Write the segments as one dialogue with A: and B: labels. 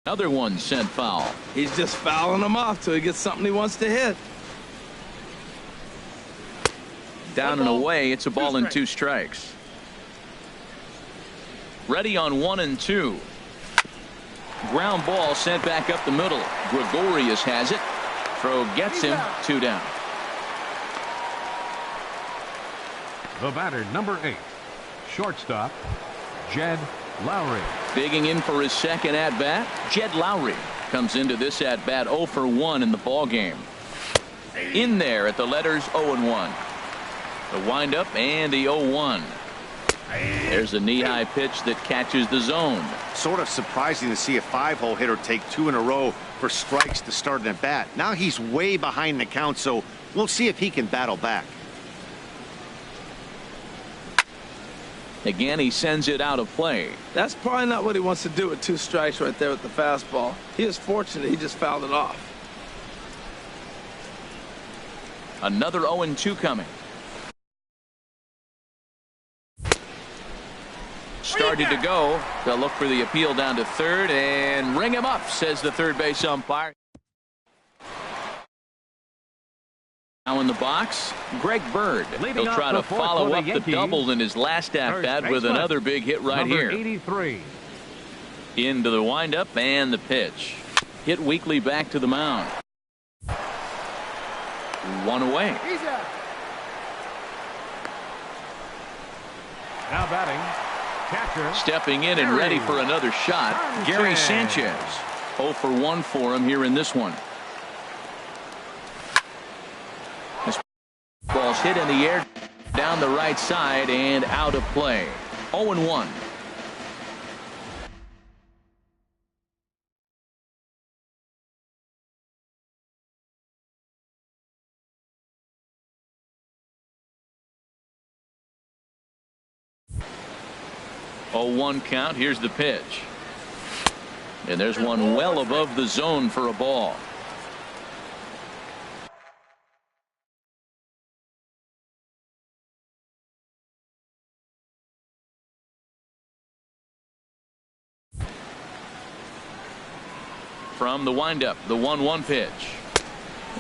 A: Another one sent foul.
B: He's just fouling them off till he gets something he wants to hit.
A: Down and away. It's a ball and 2 strikes. Ready on 1 and 2. Ground ball sent back up the middle. Gregorius has it. Throw gets him. 2 down.
C: The batter, number 8, shortstop, Jed Lowry.
A: Digging in for his second at-bat, Jed Lowry comes into this at-bat 0 for 1 in the ball game. In there at the letters 0 and 1. The windup and the 0-1. There's a knee-high pitch that catches the zone.
D: Sort of surprising to see a 5-hole hitter take 2 in a row for strikes to start an at-bat. Now he's way behind the count, so we'll see if he can battle back.
A: Again, he sends it out of play.
B: That's probably not what he wants to do with 2 strikes right there with the fastball. He is fortunate he just fouled it off.
A: Another 0 and 2 coming. Started to go. They'll look for the appeal down to third and ring him up, says the third base umpire. Now in the box, Greg Bird. He'll try to follow up the double in his last at-bat with another big hit right here.
C: 83.
A: Into the windup and the pitch. Hit weakly back to the mound. 1 away.
C: Now batting, catcher.
A: Stepping in and ready for another shot, Gary Sanchez. 0 for 1 for him here in this one. This ball's hit in the air down the right side and out of play. 0 and 1. Oh, 1 count. Here's the pitch. And there's one well above the zone for a ball. From the windup, the 1-1 pitch.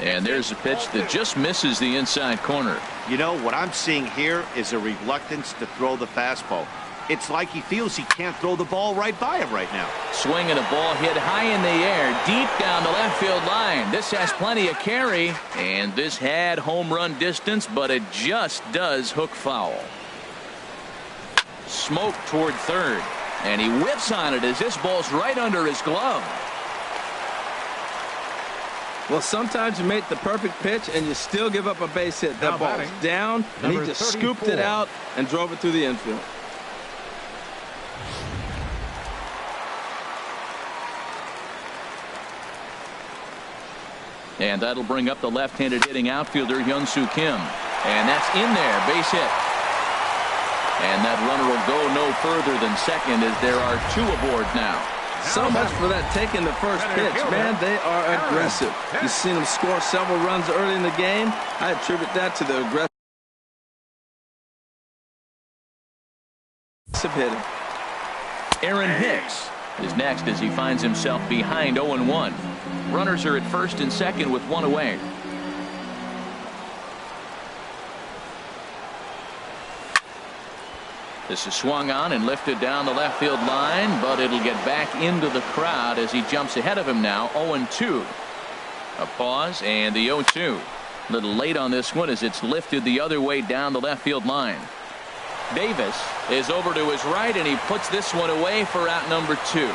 A: And there's a pitch that just misses the inside corner.
D: You know, what I'm seeing here is a reluctance to throw the fastball. It's like he feels he can't throw the ball right by him right now.
A: Swinging a ball hit high in the air, deep down the left field line. This has plenty of carry, and this had home run distance, but it just does hook foul. Smoke toward third, and he whips on it as this ball's right under his glove.
B: Well, sometimes you make the perfect pitch and you still give up a base hit. That ball's down, and he just scooped it out and drove it through the infield.
A: And that'll bring up the left-handed hitting outfielder Hyun-Soo Kim. And that's in there, base hit. And that runner will go no further than second as there are 2 aboard now.
B: So much for that taking the first pitch. Man, they are aggressive. You've seen them score several runs early in the game. I attribute that to the aggressive hitting.
A: Aaron Hicks is next as he finds himself behind 0 and 1. Runners are at first and second with 1 away. This is swung on and lifted down the left field line, but it'll get back into the crowd as he jumps ahead of him now. 0 and 2. A pause and the 0-2. A little late on this one as it's lifted the other way down the left field line. Davis is over to his right and he puts this one away for out number 2.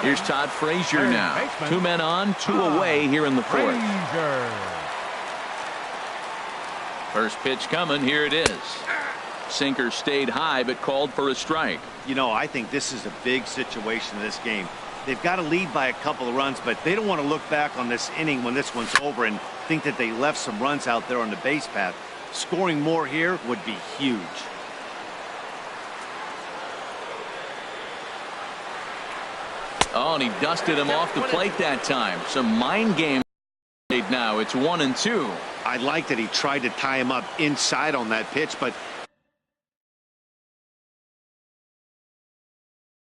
A: Here's Todd Frazier now. 2 men on, 2 away here in the 4th. First pitch coming. Here it is. Sinker stayed high but called for a strike.
D: You know, I think this is a big situation in this game. They've got to lead by a couple of runs, but they don't want to look back on this inning when this one's over and think that they left some runs out there on the base path. Scoring more here would be huge.
A: Oh, and he dusted him off the plate that time. Some mind game now. It's 1 and 2.
D: I like that he tried to tie him up inside on that pitch, but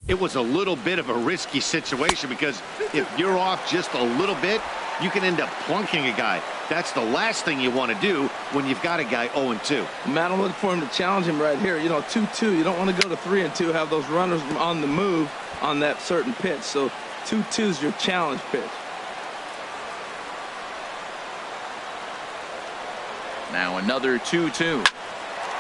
D: It was a little bit of a risky situation because if you're off just a little bit, you can end up plunking a guy. That's the last thing you want to do when you've got a guy 0-2.
B: Matt, I'm looking for him to challenge him right here. You know, 2-2. You don't want to go to 3-2, have those runners on the move on that certain pitch. So 2-2 is your challenge pitch.
A: Now another 2-2.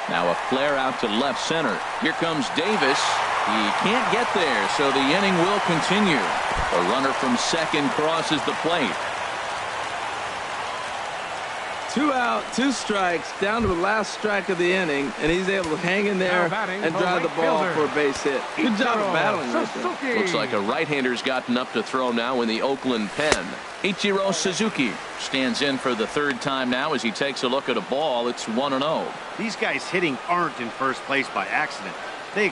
A: Now a flare out to left center. Here comes Davis. He can't get there, so the inning will continue. A runner from second crosses the plate.
B: 2 out, 2 strikes, down to the last strike of the inning, and he's able to hang in there and drive the ball for a base hit. Good job of battling right there.
A: Looks like a right-hander's gotten up to throw now in the Oakland pen. Ichiro Suzuki stands in for the third time now as he takes a look at a ball. It's 1-0.
D: These guys hitting aren't in first place by accident. They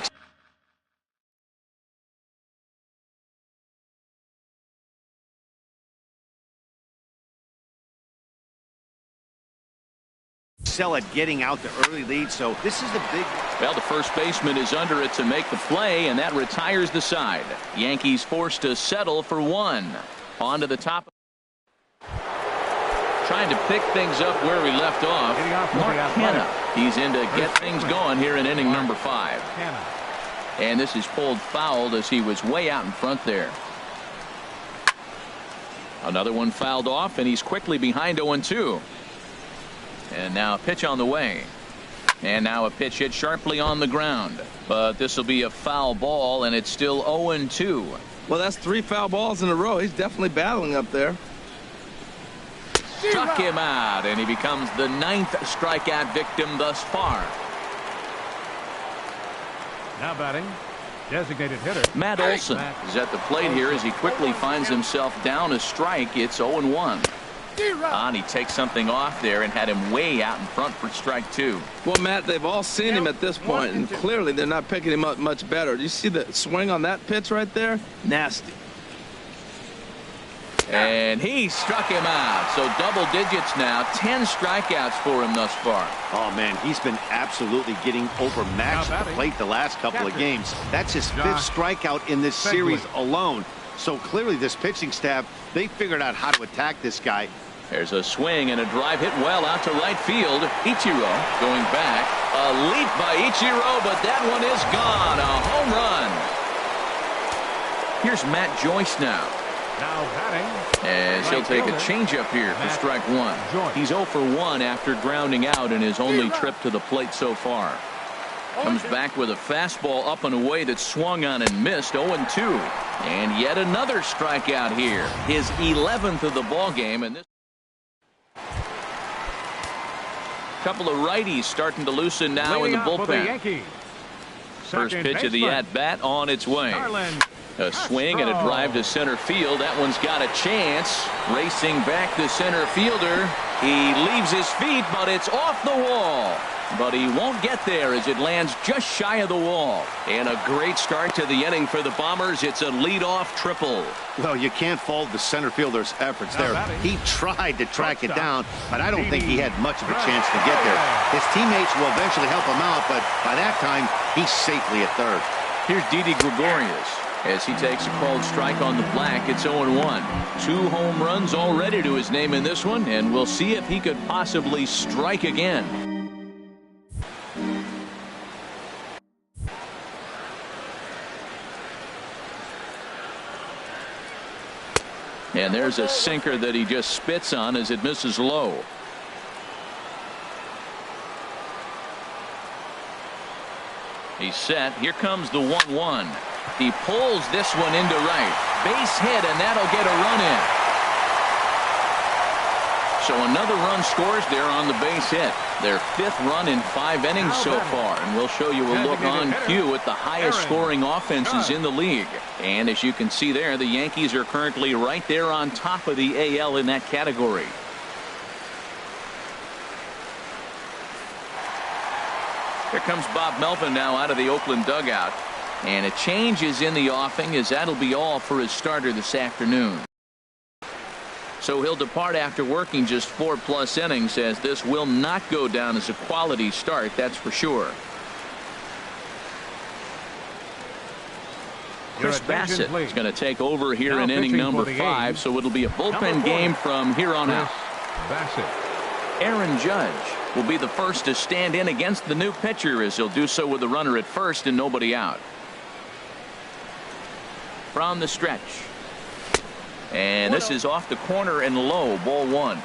D: excel at getting out the early lead, so this is the big.
A: Well, the first baseman is under it to make the play, and that retires the side. Yankees forced to settle for 1. On to the top. Trying to pick things up where we left off. Mark Hanna. He's in to get things going here in inning number 5. And this is pulled fouled as he was way out in front there. Another one fouled off, and he's quickly behind 0-2. And now a pitch on the way. And now a pitch hit sharply on the ground. But this will be a foul ball, and it's still 0-2.
B: Well, that's 3 foul balls in a row. He's definitely battling up there.
A: Struck him out, and he becomes the 9th strikeout victim thus far.
C: Now batting, designated hitter
A: Matt Olson is at the plate here as he quickly finds himself down a strike. It's 0-1. And he takes something off there and had him way out in front for strike 2.
B: Well, Matt, they've all seen him at this point, and clearly they're not picking him up much better. Do you see the swing on that pitch right there? Nasty.
A: And he struck him out. So double digits now. 10 strikeouts for him thus far.
D: Oh, man, he's been absolutely getting overmatched at the plate the last couple of games. That's his 5th strikeout in this series alone. So clearly this pitching staff, they figured out how to attack this guy.
A: There's a swing and a drive hit well out to right field. Ichiro going back. A leap by Ichiro, but that one is gone. A home run. Here's Matt Joyce now.
C: Now batting.
A: As he'll take a changeup here for strike 1. He's 0 for 1 after grounding out in his only trip to the plate so far. Comes back with a fastball up and away that swung on and missed. 0-2. And yet another strikeout here. His 11th of the ball game, and this couple of righties starting to loosen now in the bullpen. First pitch of the at-bat on its way. A swing and a drive to center field. That one's got a chance. Racing back the center fielder. He leaves his feet, but it's off the wall. But he won't get there as it lands just shy of the wall. And a great start to the inning for the Bombers. It's a leadoff triple.
D: Well, you can't fault the center fielder's efforts there. He tried to track it down, but I don't think he had much of a chance to get there. His teammates will eventually help him out, but by that time, he's safely at third.
A: Here's Didi Gregorius as he takes a called strike on the black. It's 0-1. 2 home runs already to his name in this one, and we'll see if he could possibly strike again. And there's a sinker that he just spits on as it misses low. He's set. Here comes the 1-1. He pulls this one into right. Base hit, and that'll get a run in. So another run scores there on the base hit. Their 5th run in 5 innings so far. And we'll show you a look on cue at the highest scoring offenses in the league. And as you can see there, the Yankees are currently right there on top of the AL in that category. Here comes Bob Melvin now out of the Oakland dugout. And a change is in the offing as that'll be all for his starter this afternoon. So he'll depart after working just 4+ innings, as this will not go down as a quality start, that's for sure. Chris Bassett is going to take over here
C: Now
A: in inning
C: pitching
A: number
C: for the
A: 5,
C: A's,
A: so it'll be a bullpen
C: number
A: game
C: 40,
A: from here on out.
C: Bassett.
A: Aaron Judge will be the first to stand in against the new pitcher, as he'll do so with the runner at first and nobody out. From the stretch. And this is off the corner and low, ball 1.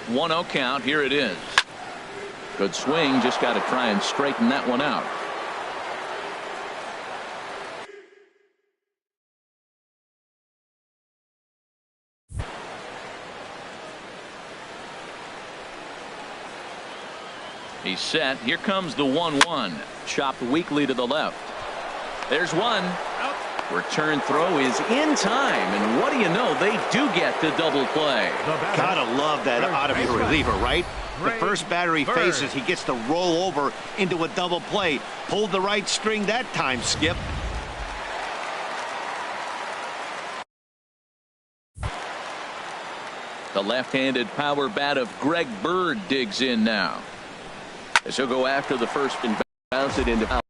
A: One 0 count. Here it is. Good swing. Just got to try and straighten that one out. He's set. Here comes the 1-1. Chopped weakly to the left. There's one. Return throw is in time, and what do you know, they do get the double play.
D: Gotta love that out of your reliever, right? The first batter he faces, he gets to roll over into a double play. Pulled the right string that time, Skip.
A: The left-handed power bat of Greg Bird digs in now, as he'll go after the first and bounce it into foul.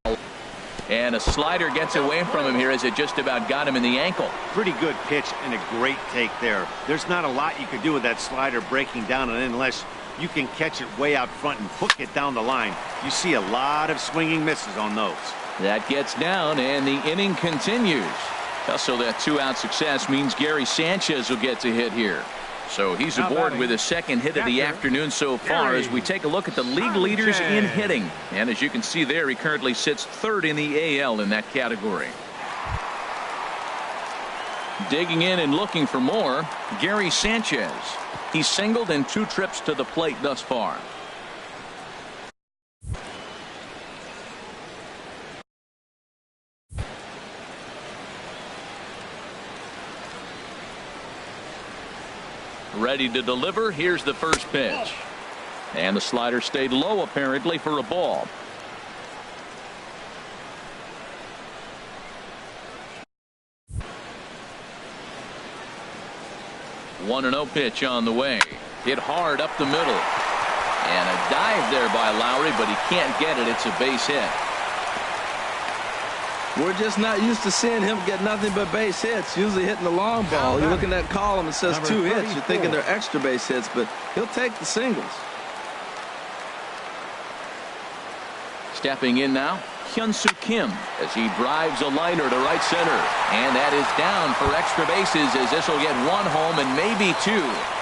A: And a slider gets away from him here as it just about got him in the ankle.
D: Pretty good pitch and a great take there. There's not a lot you can do with that slider breaking down and unless you can catch it way out front and hook it down the line. You see a lot of swinging misses on those.
A: That gets down and the inning continues. Also, that 2-out success means Gary Sanchez will get to hit here. So he's aboard with his second hit of the afternoon so far as we take a look at the league leaders in hitting. And as you can see there, he currently sits 3rd in the AL in that category. Digging in and looking for more, Gary Sanchez. He's singled in 2 trips to the plate thus far. Ready to deliver. Here's the first pitch. And the slider stayed low apparently for a ball. One 1-0 pitch on the way. Hit hard up the middle. And a dive there by Lowry, but he can't get it. It's a base hit.
B: We're just not used to seeing him get nothing but base hits. Usually hitting the long ball. You look in that column, it says 2 hits. You're thinking they're extra base hits, but he'll take the singles.
A: Stepping in now, Hyun-Soo Kim as he drives a liner to right center. And that is down for extra bases as this will get 1 home and maybe 2.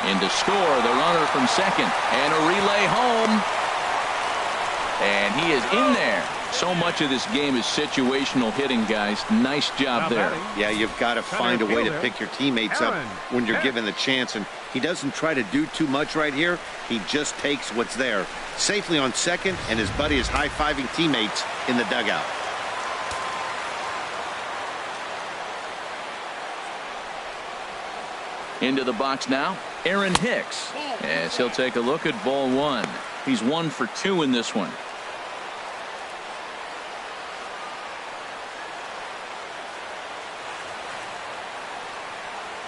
A: In to score the runner from second. And a relay home. And he is in there. So much of this game is situational hitting, guys. Nice job there.
D: Yeah, you've got to find a way to pick your teammates up when you're given the chance. And he doesn't try to do too much right here. He just takes what's there. Safely on second, and his buddy is high-fiving teammates in the dugout.
A: Into the box now, Aaron Hicks. As he'll take a look at ball 1. He's 1 for 2 in this one.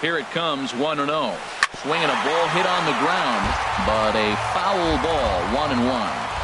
A: Here it comes, 1-0. Swinging a ball hit on the ground, but a foul ball, 1-1.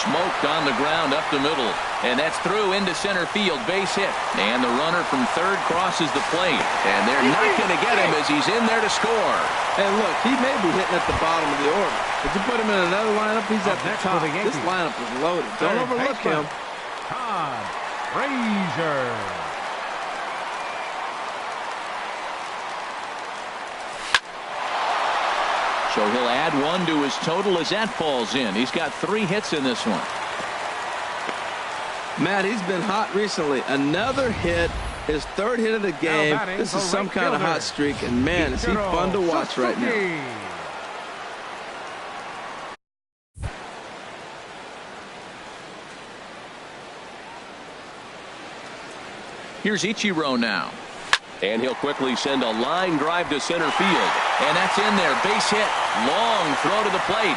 A: Smoked on the ground up the middle, and that's through into center field, base hit. And the runner from third crosses the plate, and they're not going to get him as he's in there to score.
B: And look, he may be hitting at the bottom of the order. If you put him in another lineup, he's at the top. This lineup is loaded. Don't overlook him.
C: Todd Frazier.
A: So he'll add 1 to his total as that falls in. He's got 3 hits in this one.
B: Matt, he's been hot recently. Another hit, his 3rd hit of the game. This is some kind of hot streak, and man, is he fun to watch right now.
A: Here's Ichiro now. And he'll quickly send a line drive to center field. And that's in there. Base hit. Long throw to the plate.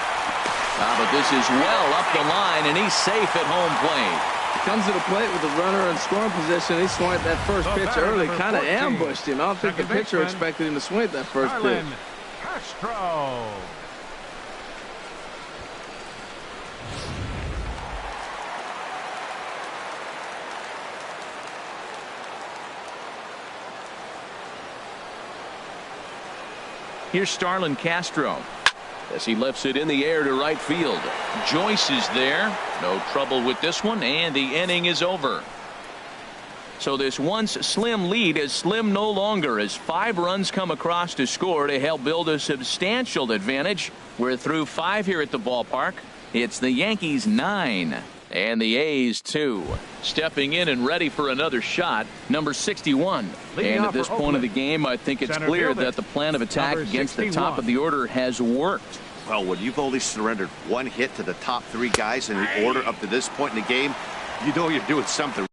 A: But this is well up the line, and he's safe at home plate.
B: Comes to the plate with the runner in scoring position. He swung at that first pitch early, kind of ambushed him. I don't think the pitcher expected him to swing at that first pitch.
C: Castro.
A: Here's Starlin Castro as he lifts it in the air to right field. Joyce is there. No trouble with this one, and the inning is over. So this once slim lead is slim no longer as 5 runs come across to score to help build a substantial advantage. We're through 5 here at the ballpark. It's the Yankees 9 and the A's 2. Stepping in and ready for another shot, number 61. And at this point of the game, I think it's clear that the plan of attack against the top of the order has worked.
D: Well, when you've only surrendered 1 hit to the top 3 guys in the order up to this point in the game, you know you're doing something.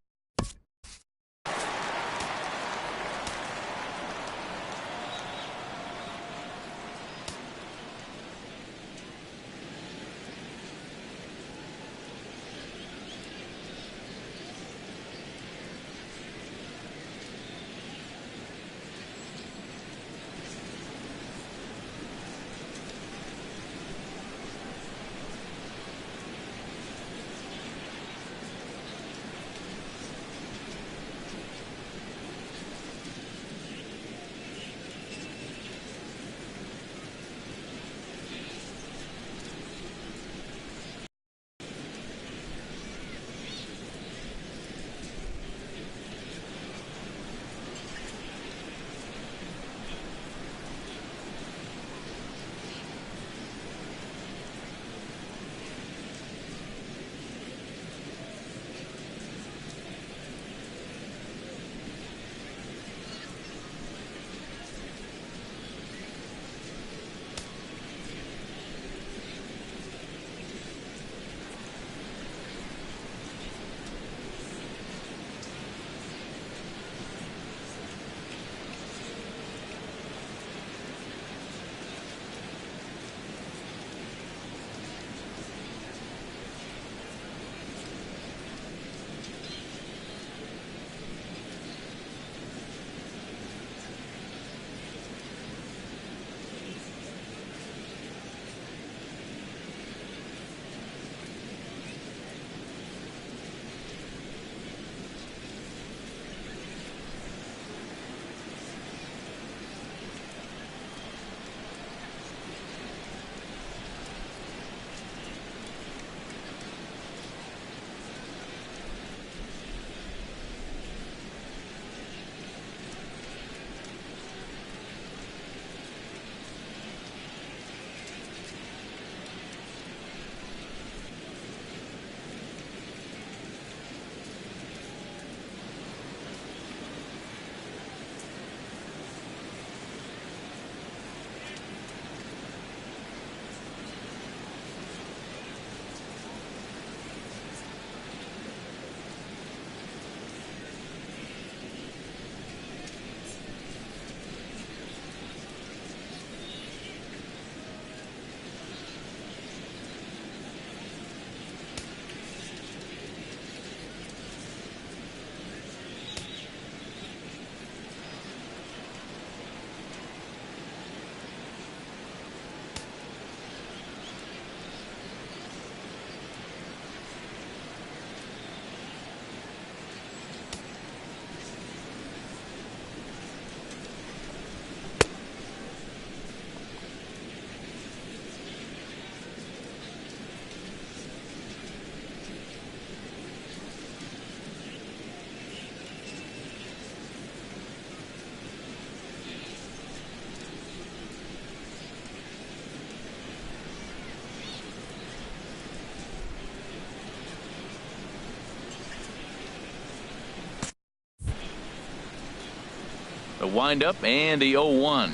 A: The windup and the 0-1.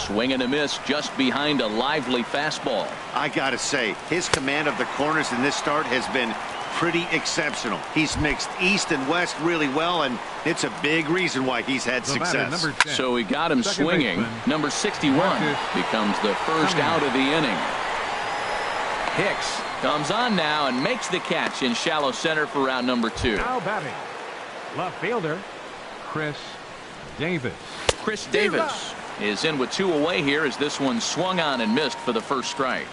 A: Swing and a miss just behind a lively fastball.
D: I gotta say, his command of the corners in this start has been pretty exceptional. He's mixed east and west really well, and it's a big reason why he's had success.
A: So he got him swinging. Number 61 becomes the first out of the inning. Hicks Comes on now and makes the catch in shallow center for round number 2.
C: Now batting, left fielder, Chris Davis.
A: Chris Davis is in with 2 away here as this one swung on and missed for the first strike.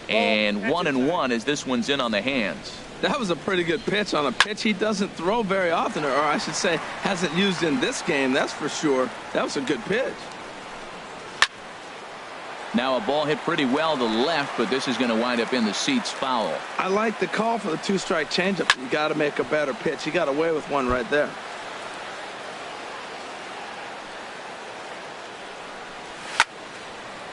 A: And 1-1 as this one's in on the hands.
B: That was a pretty good pitch on a pitch he doesn't throw very often, or I should say hasn't used in this game, that's for sure. That was a good pitch.
A: Now a ball hit pretty well to left, but this is going to wind up in the seats foul.
B: I like the call for the 2-strike changeup. You got to make a better pitch. He got away with one right there.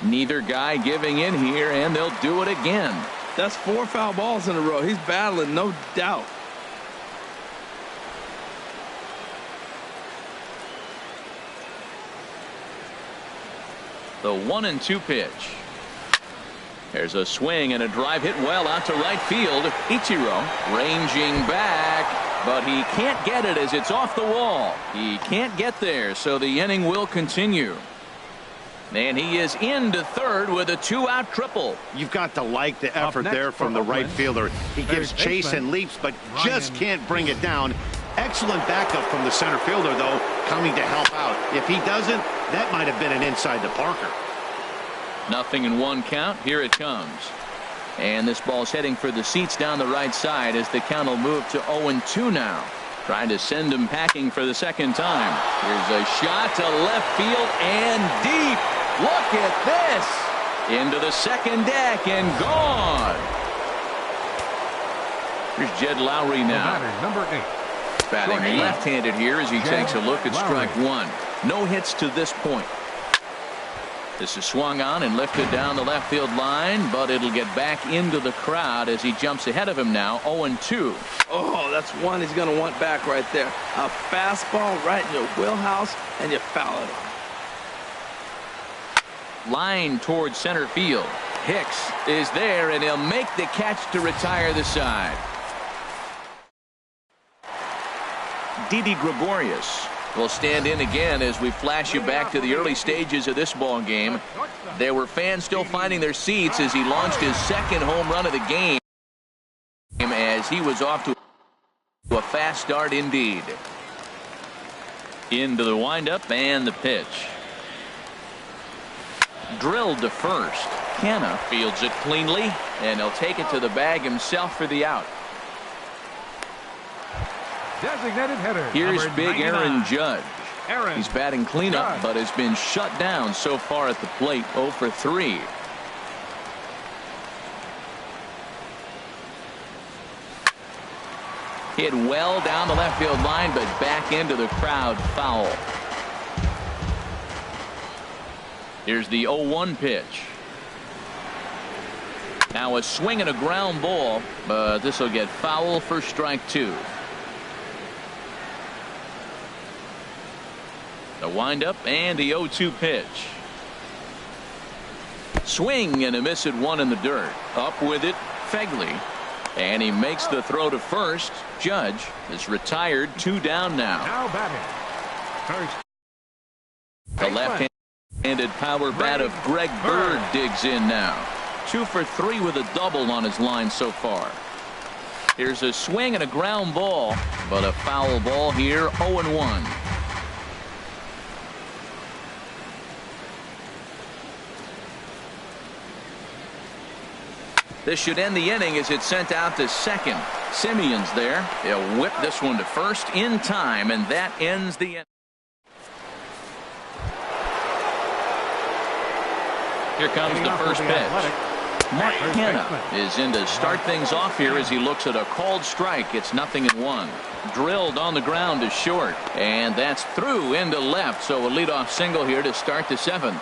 A: Neither guy giving in here, and they'll do it again.
B: That's 4 foul balls in a row. He's battling, no doubt.
A: The 1-2 pitch. There's a swing and a drive hit well out to right field. Ichiro ranging back, but he can't get it as it's off the wall. He can't get there, so the inning will continue. And he is into third with a 2-out triple.
D: You've got to like the effort there from the right fielder. He gives chase and leaps, but just can't bring it down. Excellent backup from the center fielder, though, coming to help out. If he doesn't, that might have been an inside the Parker.
A: 0-1 count. Here it comes. And this ball's heading for the seats down the right side as the count will move to 0-2 now. Trying to send him packing for the second time. Here's a shot to left field and deep. Look at this. Into the second deck and gone. Here's Jed Lowry now.
C: Number 8.
A: Batting left-handed here as he takes a look at strike 1. No hits to this point. This is swung on and lifted down the left field line, but it'll get back into the crowd as he jumps ahead of him now. 0-2.
B: Oh, that's one he's going to want back right there. A fastball right in your wheelhouse, and you foul it off.
A: Line towards center field. Hicks is there, and he'll make the catch to retire the side. Didi Gregorius will stand in again as we flash you back to the early stages of this ball game. There were fans still finding their seats as he launched his second home run of the game as he was off to a fast start indeed. Into the windup and the pitch. Drilled to first. Canna fields it cleanly, and he'll take it to the bag himself for the out.
C: Designated hitter.
A: Here's big
C: 99.
A: Aaron Judge.
C: Aaron
A: He's batting cleanup, but has been shut down so far at the plate. 0 for 3. Hit well down the left field line, but back into the crowd foul. Here's the 0-1 pitch. Now a swing and a ground ball, but this will get foul for strike 2. The windup and the 0-2 pitch. Swing and a miss at 1 in the dirt. Up with it, Fegley. And he makes the throw to first. Judge is retired. 2 down now.
C: Now batting. First.
A: The left-handed power bat of Greg Bird digs in now. 2 for 3 with a double on his line so far. Here's a swing and a ground ball, but a foul ball here. 0-1. This should end the inning as it's sent out to second. Simeon's there. He'll whip this one to first in time, and that ends the inning. Here comes the first pitch. Mark Canna is in to start things off here as he looks at a called strike. It's 0-1. Drilled on the ground to short, and that's through into left. So a leadoff single here to start the 7th.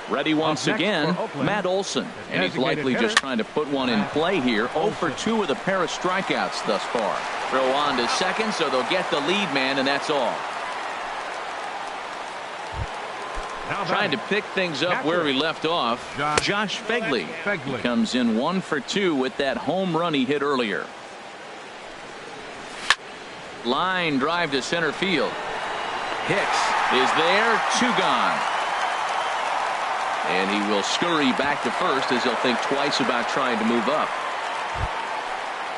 A: Ready once again, Matt Olson, and he's likely just trying to put one in play here. 0 for 2 with a pair of strikeouts thus far. Throw on to second, so they'll get the lead man, and that's all. Trying to pick things up where we left off, Josh Fegley. He comes in 1 for 2 with that home run he hit earlier. Line drive to center field. Hicks is there, 2 gone. And he will scurry back to first as he'll think twice about trying to move up.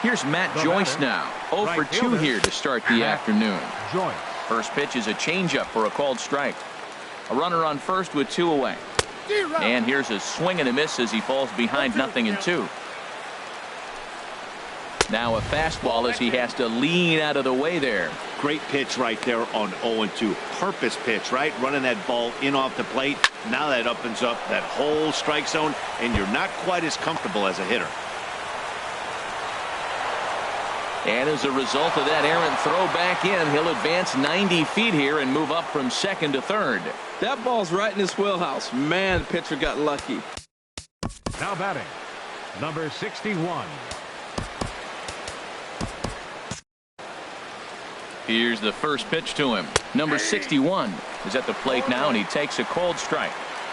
A: Here's Matt Joyce now. 0 for 2 here to start the afternoon. First pitch is a changeup for a called strike. A runner on first with 2 away. And here's a swing and a miss as he falls behind 0-2. Now a fastball as he has to lean out of the way there.
D: Great pitch right there on 0-2. Purpose pitch, right? Running that ball in off the plate. Now that opens up that whole strike zone, and you're not quite as comfortable as a hitter.
A: And as a result of that errant throw back in, he'll advance 90 feet here and move up from second to third.
B: That ball's right in his wheelhouse. Man, the pitcher got lucky.
C: Now batting, number 61.
A: Here's the first pitch to him. Number 61 is at the plate now, and he takes a cold strike.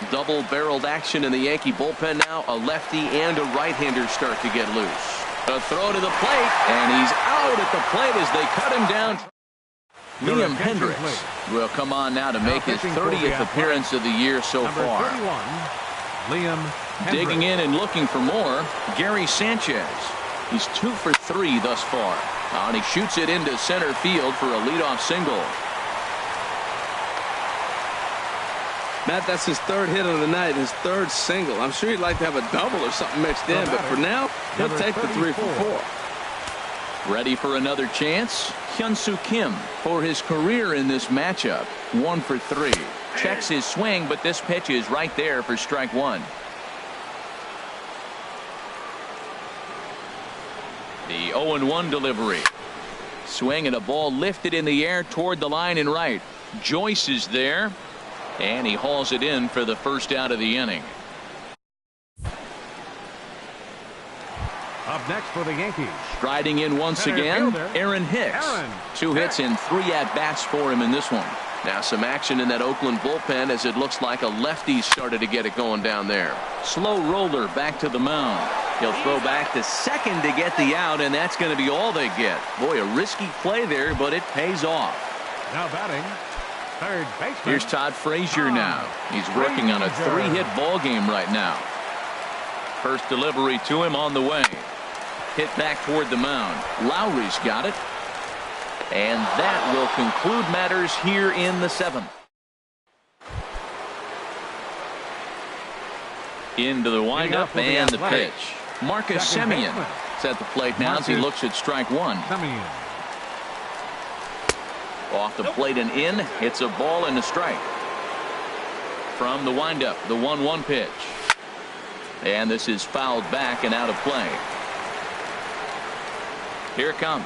A: Double-barreled action in the Yankee bullpen now. A lefty and a right-hander start to get loose. A throw to the plate, and he's out at the plate as they cut him down. Liam Hendricks will come on now to make his 30th appearance of the year so far. Digging in and looking for more, Gary Sanchez. He's 2 for 3 thus far. And he shoots it into center field for a leadoff single.
B: Matt, that's his 3rd hit of the night, his 3rd single. I'm sure he'd like to have a double or something mixed in, but for now, he'll take the 3 for 4.
A: Ready for another chance? Hyun-Soo Kim for his career in this matchup. 1 for 3. Checks his swing, but this pitch is right there for strike 1. The 0-1 delivery. Swing and a ball lifted in the air toward the line and right. Joyce is there, and he hauls it in for the first out of the inning.
C: Up next for the Yankees.
A: Striding in once again, Aaron Hicks. 2 hits and 3 at-bats for him in this one. Now some action in that Oakland bullpen as it looks like a lefty started to get it going down there. Slow roller back to the mound. He'll throw back to second to get the out, and that's going to be all they get. Boy, a risky play there, but it pays off.
C: Now batting, third baseman.
A: Here's Todd Frazier now. He's working on a 3-hit ball game right now. First delivery to him on the way. Hit back toward the mound. Lowry's got it. And that will conclude matters here in the 7th. Into the windup and the pitch. Marcus Semien is at the plate now as he looks at strike 1. Off the plate and in. Hits a ball and a strike. From the windup, the 1-1 pitch. And this is fouled back and out of play. Here it comes.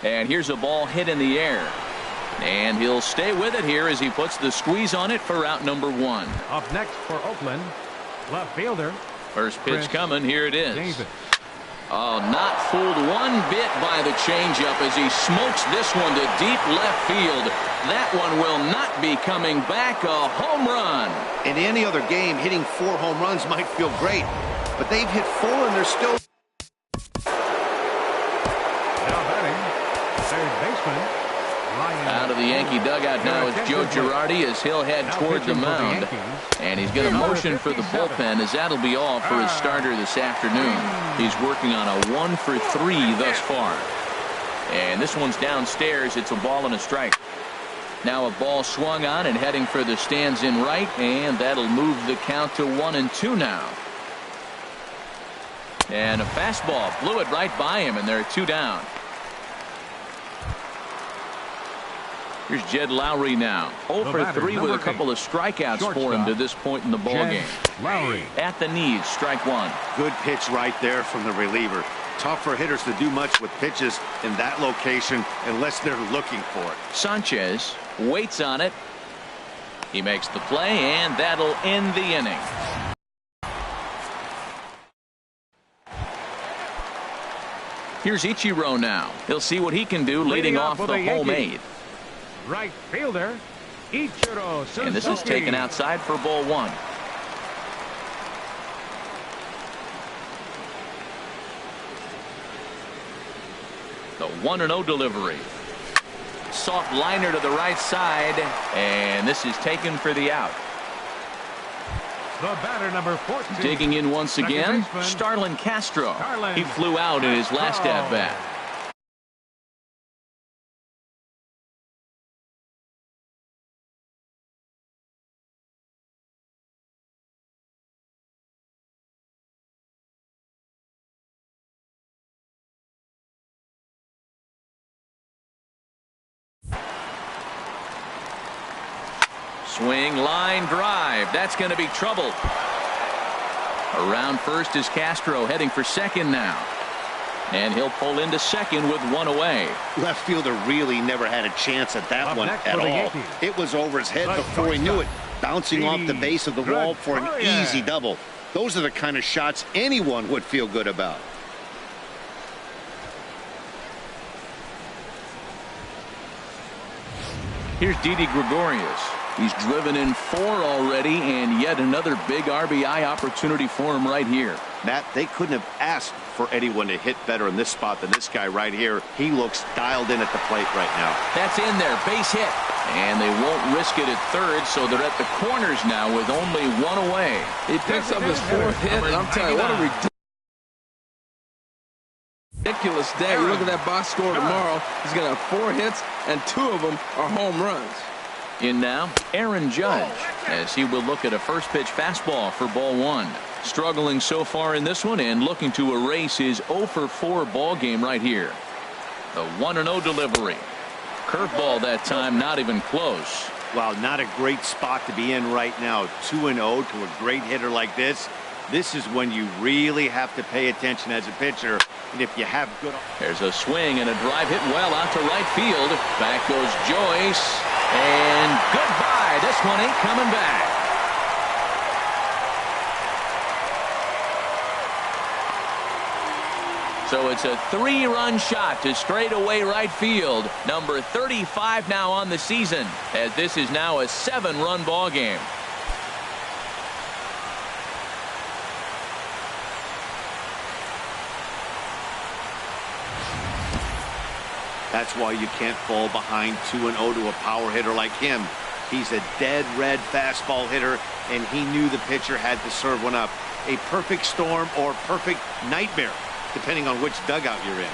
A: And here's a ball hit in the air. And he'll stay with it here as he puts the squeeze on it for out number 1.
C: Up next for Oakland, left fielder.
A: First pitch coming. Here it is. Oh, not fooled one bit by the changeup as he smokes this one to deep left field. That one will not be coming back. A home run.
D: In any other game, hitting 4 home runs might feel great, but they've hit 4 and they're still.
C: Now batting, third baseman.
A: Out of the Yankee dugout now is Joe Girardi as he'll head toward the mound. And he's going to motion for the bullpen as that'll be all for his starter this afternoon. He's working on a 1 for 3 thus far. And this one's downstairs. It's a ball and a strike. Now a ball swung on and heading for the stands in right, and that'll move the count to 1-2 now. And a fastball blew it right by him, and there are 2 down. Here's Jed Lowry now. 0 for 3 with a couple of strikeouts for him to this point in the ballgame.
C: Lowry
A: at the knees, strike 1.
D: Good pitch right there from the reliever. Tough for hitters to do much with pitches in that location unless they're looking for it.
A: Sanchez waits on it. He makes the play, and that'll end the inning. Here's Ichiro now. He'll see what he can do leading off the home 8.
C: Right fielder, Ichiro Suzuki.
A: And this is taken outside for ball 1. The 1-0 delivery. Soft liner to the right side, and this is taken for the out.
C: The batter, number 14.
A: Digging in once
C: Second
A: again,
C: baseman,
A: Starlin Castro.
C: Starlin
A: He flew out in his last
C: Castro.
A: at-bat. Swing, line drive. That's going to be trouble. Around first is Castro, heading for second now. And he'll pull into second with one away.
E: Left fielder really never had a chance at that
C: Up
E: one
C: next
E: at
C: for the
E: all.
C: Yankees.
E: It was over his head
C: The
E: before he knew it,
C: shortstop,
E: bouncing off the base of the wall for an
C: Gregorius.
E: easy double. Those are the kind of shots anyone would feel good about.
A: Here's Didi Gregorius. He's driven in 4 already, and yet another big RBI opportunity for him right here.
D: Matt, they couldn't have asked for anyone to hit better in this spot than this guy right here. He looks dialed in at the plate right now.
A: That's in there, base hit. And they won't risk it at third, so they're at the corners now with only one away.
B: He picks up his 4th hit, and I'm telling you, what a ridiculous day. You look at that box score tomorrow, he's going to have 4 hits, and 2 of them are home runs.
A: In now, Aaron Judge, as he will look at a first pitch fastball for ball 1. Struggling so far in this one and looking to erase his 0 for 4 ball game right here. The 1-0 delivery. Curveball that time, not even close.
D: Well, not a great spot to be in right now. 2-0 to a great hitter like this. This is when you really have to pay attention as a pitcher. And if you have good...
A: There's a swing and a drive hit well out to right field. Back goes Joyce. And goodbye. This one ain't coming back. So it's a 3-run shot to straightaway right field. Number 35 now on the season, as this is now a 7-run ball game.
D: That's why you can't fall behind 2-0 to a power hitter like him. He's a dead red fastball hitter, and he knew the pitcher had to serve one up. A perfect storm or perfect nightmare, depending on which dugout you're in.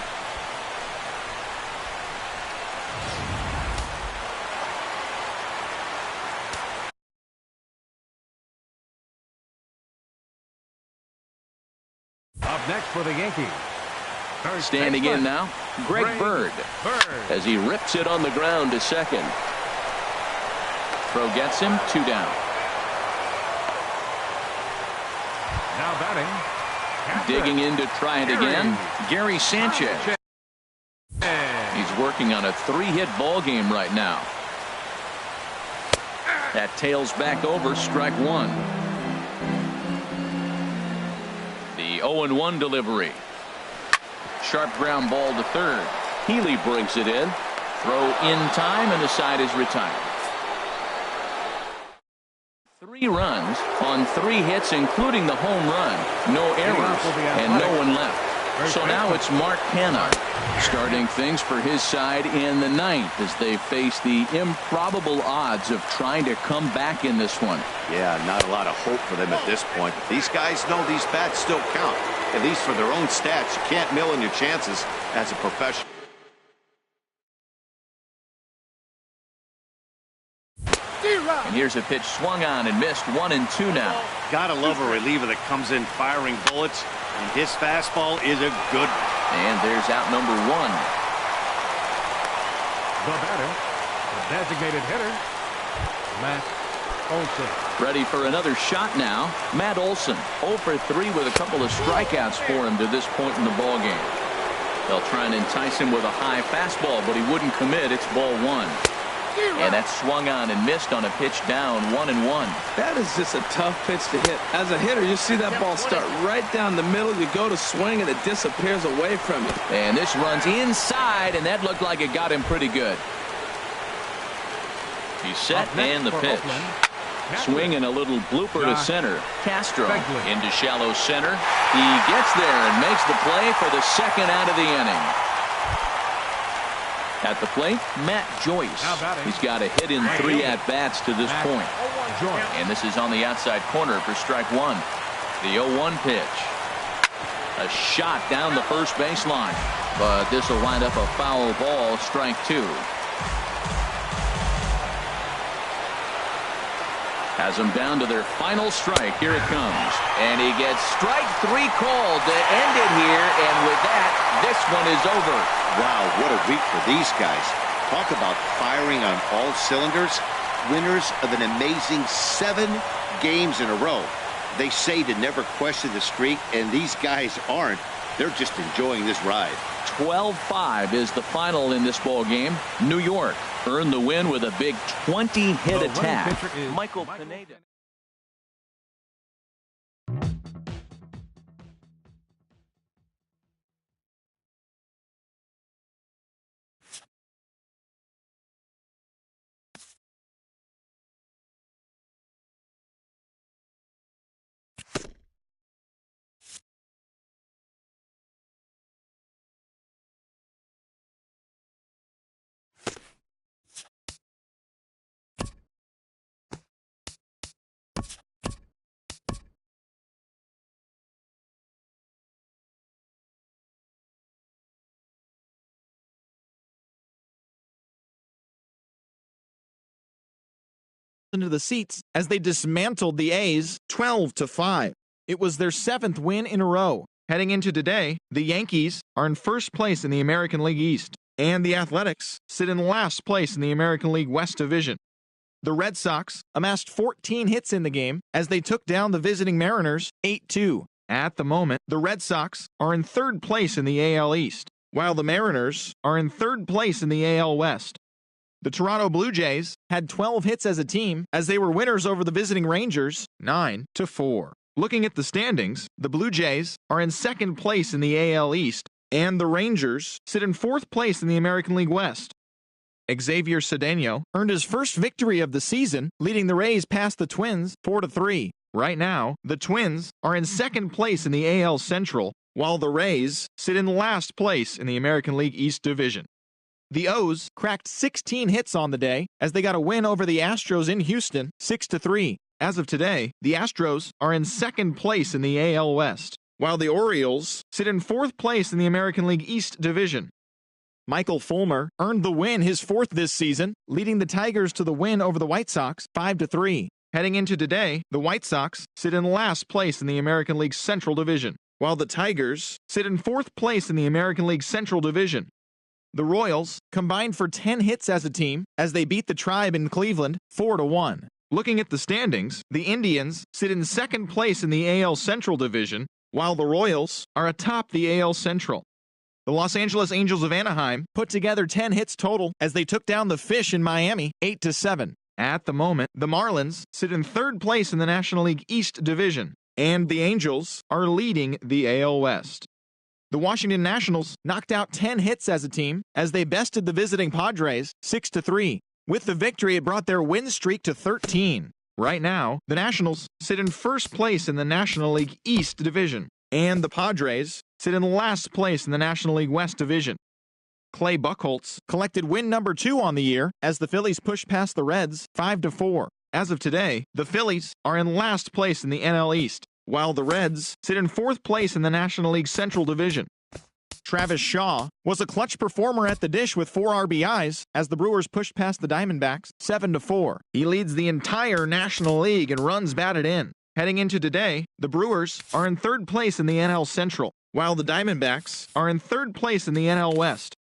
C: Up next for the Yankees. First
A: Standing
C: baseman,
A: in now, Greg Bird, as he rips it on the ground to second. Throw gets him, 2 down.
C: Now batting.
A: Digging in to try it again, Gary Sanchez. He's working on a 3-hit ball game right now. That tails back over, strike 1. The 0-1 delivery. Sharp ground ball to third. Healy brings it in. Throw in time, and the side is retired. 3 runs on 3 hits, including the home run. No errors and no one left. So now it's Mark Hanna starting things for his side in the 9th as they face the improbable odds of trying to come back in this one.
D: Yeah, not a lot of hope for them at this point. But these guys know these bats still count, at least for their own stats. You can't mill in your chances as a professional.
A: And here's a pitch swung on and missed, 1-2 now.
D: Gotta love a reliever that comes in firing bullets, and his fastball is a good one.
A: And there's out number 1.
C: The batter, the designated hitter, Matt Olson.
A: Ready for another shot now. Matt Olson, 0 for 3 with a couple of strikeouts for him to this point in the ball game. They'll try and entice him with a high fastball, but he wouldn't commit. It's ball 1. And that's swung on and missed on a pitch down, 1-1.
B: That is just a tough pitch to hit. As a hitter, you see that ball start right down the middle. You go to swing, and it disappears away from you.
A: And this runs inside, and that looked like it got him pretty good. He's set, and the pitch. Swing and a little blooper to center. Castro into shallow center. He gets there and makes the play for the 2nd out of the inning. At the plate, Matt Joyce. He's got a hit in 3 at-bats to this point. And this is on the outside corner for strike 1. The 0-1 pitch. A shot down the first baseline. But this will wind up a foul ball, strike 2. Has them down to their final strike. Here it comes. And he gets strike 3 called to end it here. And with that, this one is over.
E: Wow, what a week for these guys. Talk about firing on all cylinders. Winners of an amazing 7 games in a row. They say to never question the streak, and these guys aren't. They're just enjoying this ride.
A: 12-5 is the final in this ball game. New York earned the win with a big 20-hit attack. Michael Pineda.
F: Into the seats as they dismantled the A's 12-5. It was their 7th win in a row. Heading into today, the Yankees are in first place in the American League East, and the Athletics sit in last place in the American League West Division. The Red Sox amassed 14 hits in the game as they took down the visiting Mariners 8-2. At the moment, the Red Sox are in 3rd place in the AL East, while the Mariners are in 3rd place in the AL West. The Toronto Blue Jays had 12 hits as a team as they were winners over the visiting Rangers 9-4. Looking at the standings, the Blue Jays are in 2nd place in the AL East, and the Rangers sit in 4th place in the American League West. Xavier Cedeno earned his first victory of the season, leading the Rays past the Twins 4-3. Right now, the Twins are in 2nd place in the AL Central, while the Rays sit in last place in the American League East Division. The O's cracked 16 hits on the day as they got a win over the Astros in Houston 6-3. As of today, the Astros are in 2nd place in the AL West, while the Orioles sit in 4th place in the American League East Division. Michael Fulmer earned the win, his 4th this season, leading the Tigers to the win over the White Sox 5-3. Heading into today, the White Sox sit in last place in the American League Central Division, while the Tigers sit in 4th place in the American League Central Division. The Royals combined for 10 hits as a team as they beat the Tribe in Cleveland 4-1. Looking at the standings, the Indians sit in 2nd place in the AL Central Division, while the Royals are atop the AL Central. The Los Angeles Angels of Anaheim put together 10 hits total as they took down the Fish in Miami 8-7. At the moment, the Marlins sit in 3rd place in the National League East Division, and the Angels are leading the AL West. The Washington Nationals knocked out 10 hits as a team as they bested the visiting Padres 6-3. With the victory, it brought their win streak to 13. Right now, the Nationals sit in 1st place in the National League East Division, and the Padres sit in last place in the National League West Division. Clay Buchholz collected win number 2 on the year as the Phillies pushed past the Reds 5-4. As of today, the Phillies are in last place in the NL East, while the Reds sit in 4th place in the National League Central Division. Travis Shaw was a clutch performer at the dish with 4 RBIs as the Brewers pushed past the Diamondbacks 7-4. He leads the entire National League in runs batted in. Heading into today, the Brewers are in 3rd place in the NL Central, while the Diamondbacks are in 3rd place in the NL West.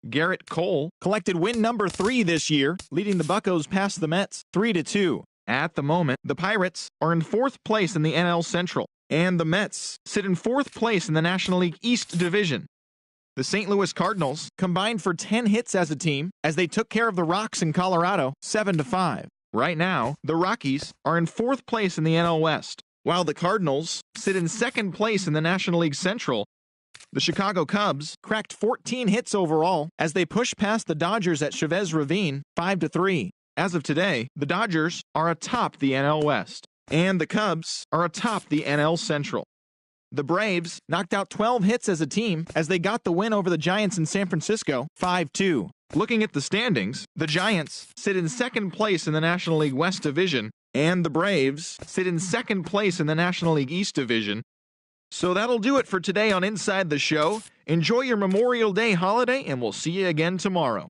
F: Garrett Cole collected win number 3 this year, leading the Buccos past the Mets 3-2. At the moment, the Pirates are in 4th place in the NL Central, and the Mets sit in 4th place in the National League East Division. The St. Louis Cardinals combined for 10 hits as a team as they took care of the Rocks in Colorado 7-5. Right now, the Rockies are in 4th place in the NL West, while the Cardinals sit in 2nd place in the National League Central. The Chicago Cubs cracked 14 hits overall as they pushed past the Dodgers at Chavez Ravine 5-3. As of today, the Dodgers are atop the NL West, and the Cubs are atop the NL Central. The Braves knocked out 12 hits as a team as they got the win over the Giants in San Francisco 5-2. Looking at the standings, the Giants sit in second place in the National League West Division, and the Braves sit in second place in the National League East Division. So that'll do it for today on Inside the Show. Enjoy your Memorial Day holiday, and we'll see you again tomorrow.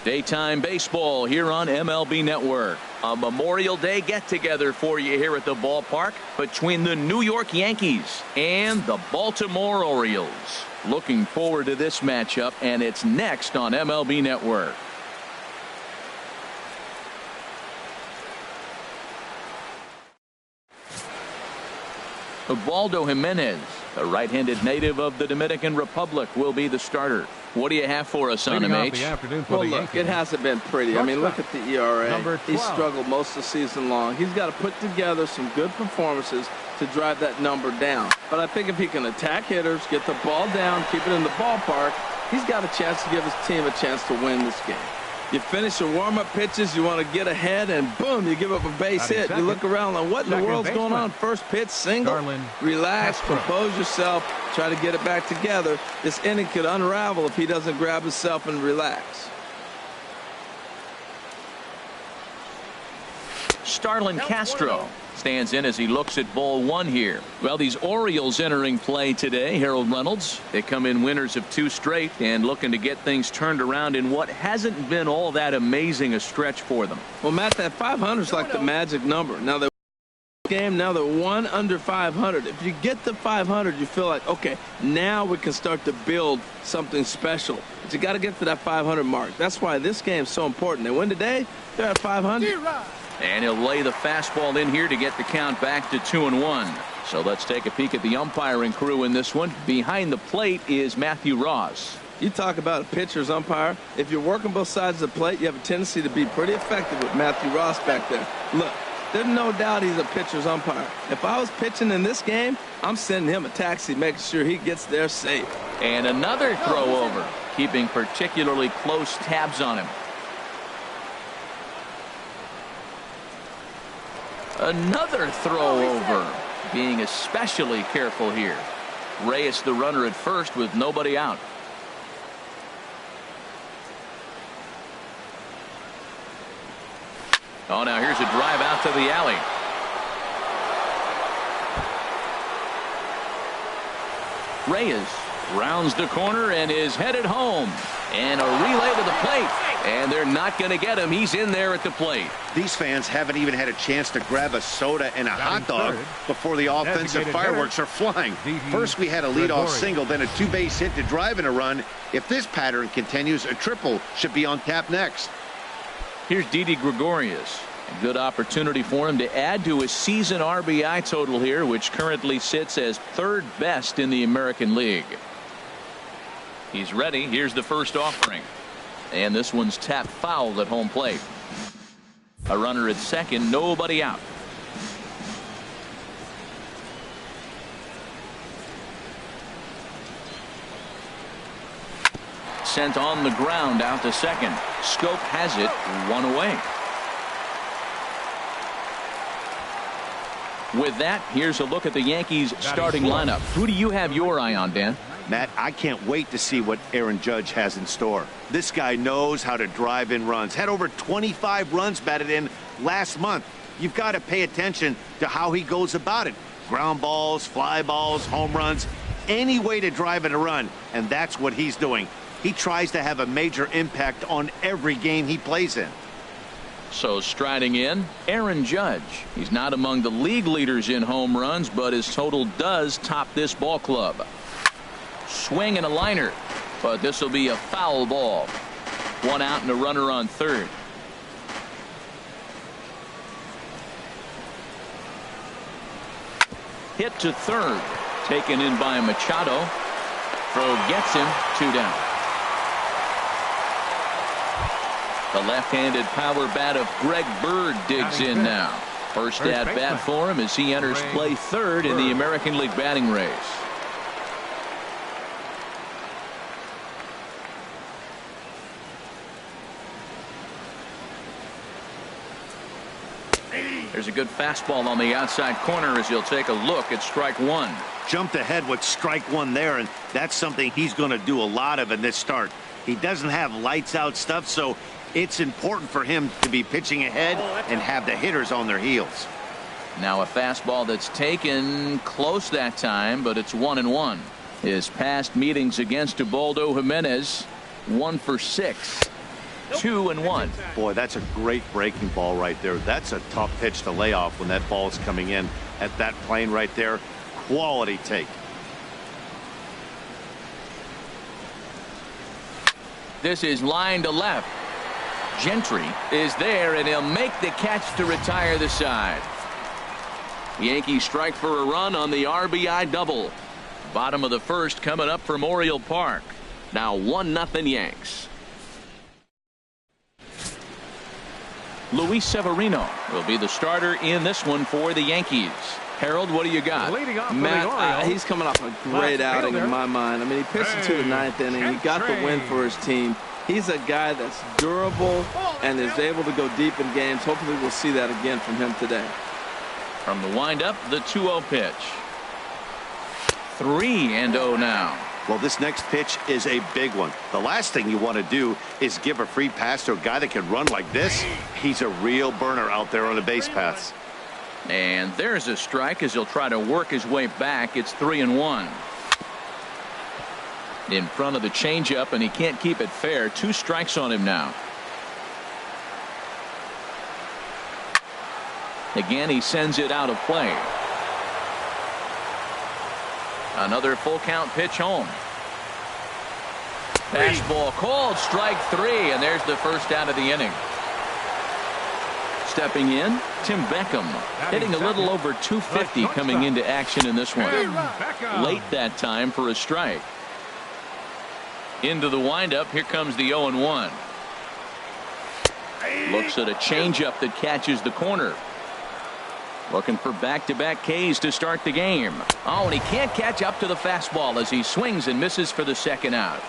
A: Daytime baseball here on MLB Network. A Memorial Day get-together for you here at the ballpark between the New York Yankees and the Baltimore Orioles. Looking forward to this matchup, and it's next on MLB Network. Ubaldo Jimenez, a right-handed native of the Dominican Republic, will be the starter. What do you have for us on him, H?
B: Well, look, it hasn't been pretty. I mean, look at the ERA. He's struggled most of the season long. He's got to put together some good performances to drive that number down. But I think if he can attack hitters, get the ball down, keep it in the ballpark, he's got a chance to give his team a chance to win this game. You finish your warm-up pitches, you want to get ahead, and boom, you give up a base hit. You look around like, what in the world's going on? First pitch, single. Relax, compose yourself, try to get it back together. This inning could unravel if he doesn't grab himself and relax.
A: Starlin Castro stands in as he looks at ball one here. Well, these Orioles entering play today, Harold Reynolds. They come in winners of 2 straight and looking to get things turned around in what hasn't been all that amazing a stretch for them.
B: Well, Matt, that 500 is like the magic number. Now they're now they're 1 under 500. If you get to 500, you feel like, okay, now we can start to build something special. But you got to get to that 500 mark. That's why this game is so important. They win today, they're at 500.
A: And he'll lay the fastball in here to get the count back to 2-1. So let's take a peek at the umpiring crew in this one. Behind the plate is Matthew Ross.
B: You talk about a pitcher's umpire. If you're working both sides of the plate, you have a tendency to be pretty effective with Matthew Ross back there. Look, there's no doubt he's a pitcher's umpire. If I was pitching in this game, I'm sending him a taxi, making sure he gets there safe.
A: And another throw over, keeping particularly close tabs on him. Another throw over, being especially careful here. Reyes the runner at first with nobody out. Oh, now here's a drive out to the alley. Reyes rounds the corner and is headed home. And a relay to the plate. And they're not going to get him. He's in there at the plate.
E: These fans haven't even had a chance to grab a soda and a hot dog before the offensive fireworks are flying. First we had a leadoff single, then a 2-base hit to drive in a run. If this pattern continues, a triple should be on tap next.
A: Here's Didi Gregorius. A good opportunity for him to add to his season RBI total here, which currently sits as 3rd best in the American League. He's ready. Here's the first offering. And this one's tapped foul at home plate. A runner at second, nobody out. sent on the ground out to second. Scope has it, one away. With that, here's a look at the Yankees starting lineup. Who do you have your eye on, Dan?
D: Matt, I can't wait to see what Aaron Judge has in store. This guy knows how to drive in runs. Had over 25 runs batted in last month. You've got to pay attention to how he goes about it. Ground balls, fly balls, home runs, any way to drive in a run, and that's what he's doing. He tries to have a major impact on every game he plays in.
A: So striding in, Aaron Judge. He's not among the league leaders in home runs, but his total does top this ball club. Swing and a liner, but this will be a foul ball. One out and a runner on third. Hit to third, taken in by Machado. Throw gets him, 2 down. The left-handed power bat of Greg Bird digs in now. First at bat for him as he enters play third in the American League batting race. There's a good fastball on the outside corner as he'll take a look at strike one.
D: Jumped ahead with strike one there, and that's something he's going to do a lot of in this start. He doesn't have lights out stuff, so it's important for him to be pitching ahead and have the hitters on their heels.
A: Now a fastball that's taken close that time, but it's 1-1. His past meetings against Ubaldo Jimenez, 1 for 6. 2-1.
D: Boy, that's a great breaking ball right there. That's a tough pitch to lay off when that ball is coming in at that plane right there. Quality take.
A: This is line to left. Gentry is there, and he'll make the catch to retire the side. Yankees strike for a run on the RBI double. Bottom of the first coming up for Memorial Park. Now 1-0 Yanks. Luis Severino will be the starter in this one for the Yankees. Harold, what do you got?
B: Matt, he's coming off a great outing in my mind. I mean, he pitched into the 9th inning. He got the win for his team. He's a guy that's durable and is able to go deep in games. Hopefully we'll see that again from him today.
A: From the windup, the 2-0 pitch. 3-0 now.
D: Well, this next pitch is a big one. The last thing you want to do is give a free pass to a guy that can run like this. He's a real burner out there on the base paths.
A: And there's a strike as he'll try to work his way back. It's 3-1. In front of the changeup, and he can't keep it fair. 2 strikes on him now. Again, he sends it out of play. Another full count pitch home. Fastball called, strike 3, and there's the first out of the inning. Stepping in, Tim Beckham, hitting a little over 250 coming into action in this one. Late that time for a strike. Into the windup, here comes the 0-1. Looks at a changeup that catches the corner. Looking for back-to-back Ks to start the game. Oh, and he can't catch up to the fastball as he swings and misses for the second out.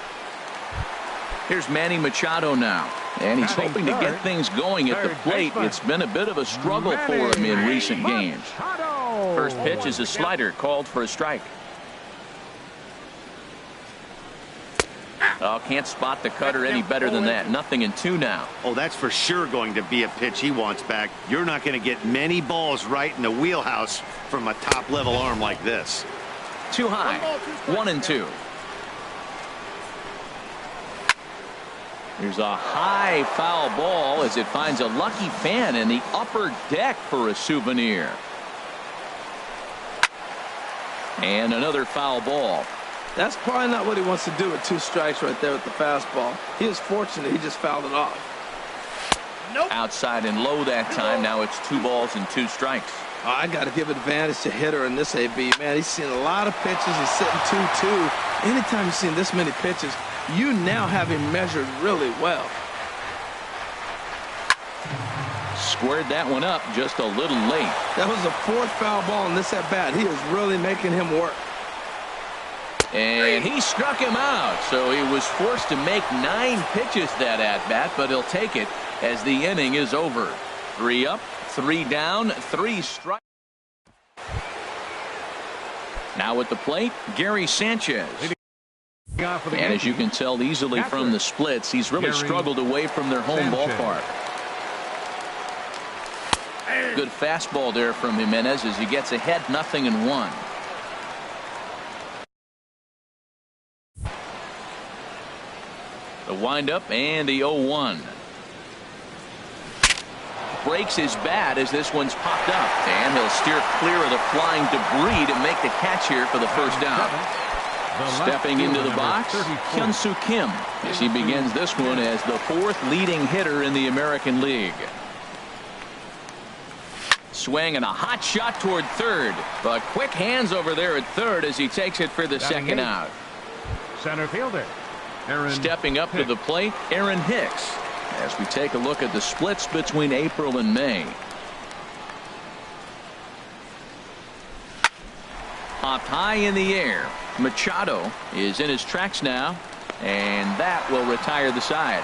A: Here's Manny Machado now, and he's hoping to get things going at the plate. It's been a bit of a struggle for him in recent games. First pitch is a slider called for a strike. Oh, can't spot the cutter any better than that. 0-2 now.
D: Oh, that's for sure going to be a pitch he wants back. You're not going to get many balls right in the wheelhouse from a top-level arm like this.
A: Too high. 1-2. Here's a high foul ball as it finds a lucky fan in the upper deck for a souvenir. And another foul ball.
B: That's probably not what he wants to do with 2 strikes right there with the fastball. He was fortunate he just fouled it off.
A: Outside and low that time. Now it's 2 balls and 2 strikes.
B: Oh, I got to give advantage to hitter in this AB. Man, he's seen a lot of pitches. He's sitting 2-2. Anytime you've seen this many pitches, you now have him measured really well.
A: Squared that one up just a little late.
B: That was the 4th foul ball in this at bat. He is really making him work.
A: And he struck him out, so he was forced to make 9 pitches that at-bat, but he'll take it as the inning is over. 3 up, 3 down, 3 strikes. Now at the plate, Gary Sanchez. And as you can tell easily from the splits, he's really struggled away from their home ballpark. Good fastball there from Jimenez as he gets ahead 0-1. The windup and the 0-1. Breaks his bat as this one's popped up, and he'll steer clear of the flying debris to make the catch here for the first out. Stepping into the box, Hyun-Soo Kim, as he begins this one as the 4th leading hitter in the American League. Swing and a hot shot toward third, but quick hands over there at third as he takes it for the second out.
C: Center fielder.
A: Stepping up to the plate, Aaron Hicks, as we take a look at the splits between April and May. Popped high in the air. Machado is in his tracks now, and that will retire the side.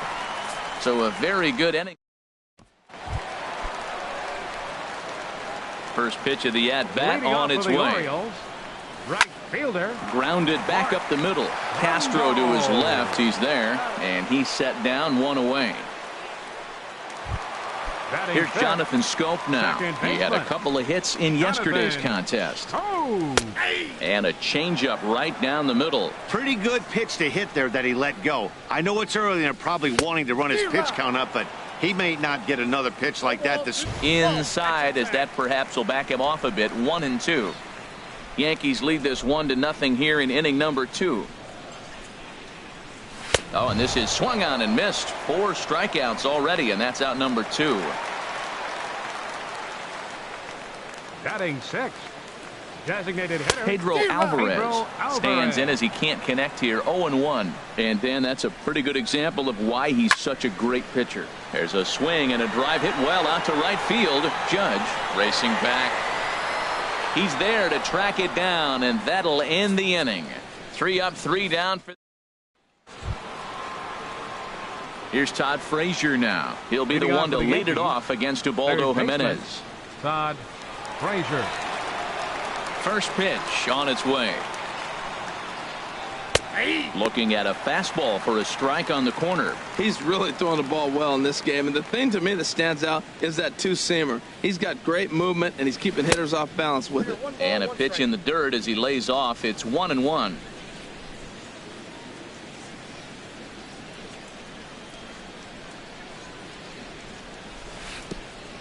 A: So a very good inning. First pitch of the at-bat on its way.
C: Orioles, right fielder.
A: Grounded back up the middle. Castro to his left. He's there, and he's set down 1 away. Here's Jonathan Scope now. He had a couple of hits in yesterday's contest. And a changeup right down the middle.
D: Pretty good pitch to hit there that he let go. I know it's early and they're probably wanting to run his pitch count up, but he may not get another pitch like that this
A: inside, as that perhaps will back him off a bit. 1-2. Yankees lead this 1-0 here in inning number 2. Oh, and this is swung on and missed. 4 strikeouts already, and that's out number 2.
C: Batting 6. Designated hitter
A: Pedro Alvarez stands in as he can't connect here. 0-1. And Dan, that's a pretty good example of why he's such a great pitcher. There's a swing and a drive hit well out to right field. Judge racing back. He's there to track it down, and that'll end the inning. 3 up, 3 down for. Here's Todd Frazier now. He'll be the one to lead it off against Ubaldo Jimenez.
C: Todd Frazier.
A: First pitch on its way. Looking at a fastball for a strike on the corner.
B: He's really throwing the ball well in this game, and the thing to me that stands out is that 2-seamer. He's got great movement, and he's keeping hitters off balance with it.
A: And a pitch in the dirt as he lays off. It's 1-1.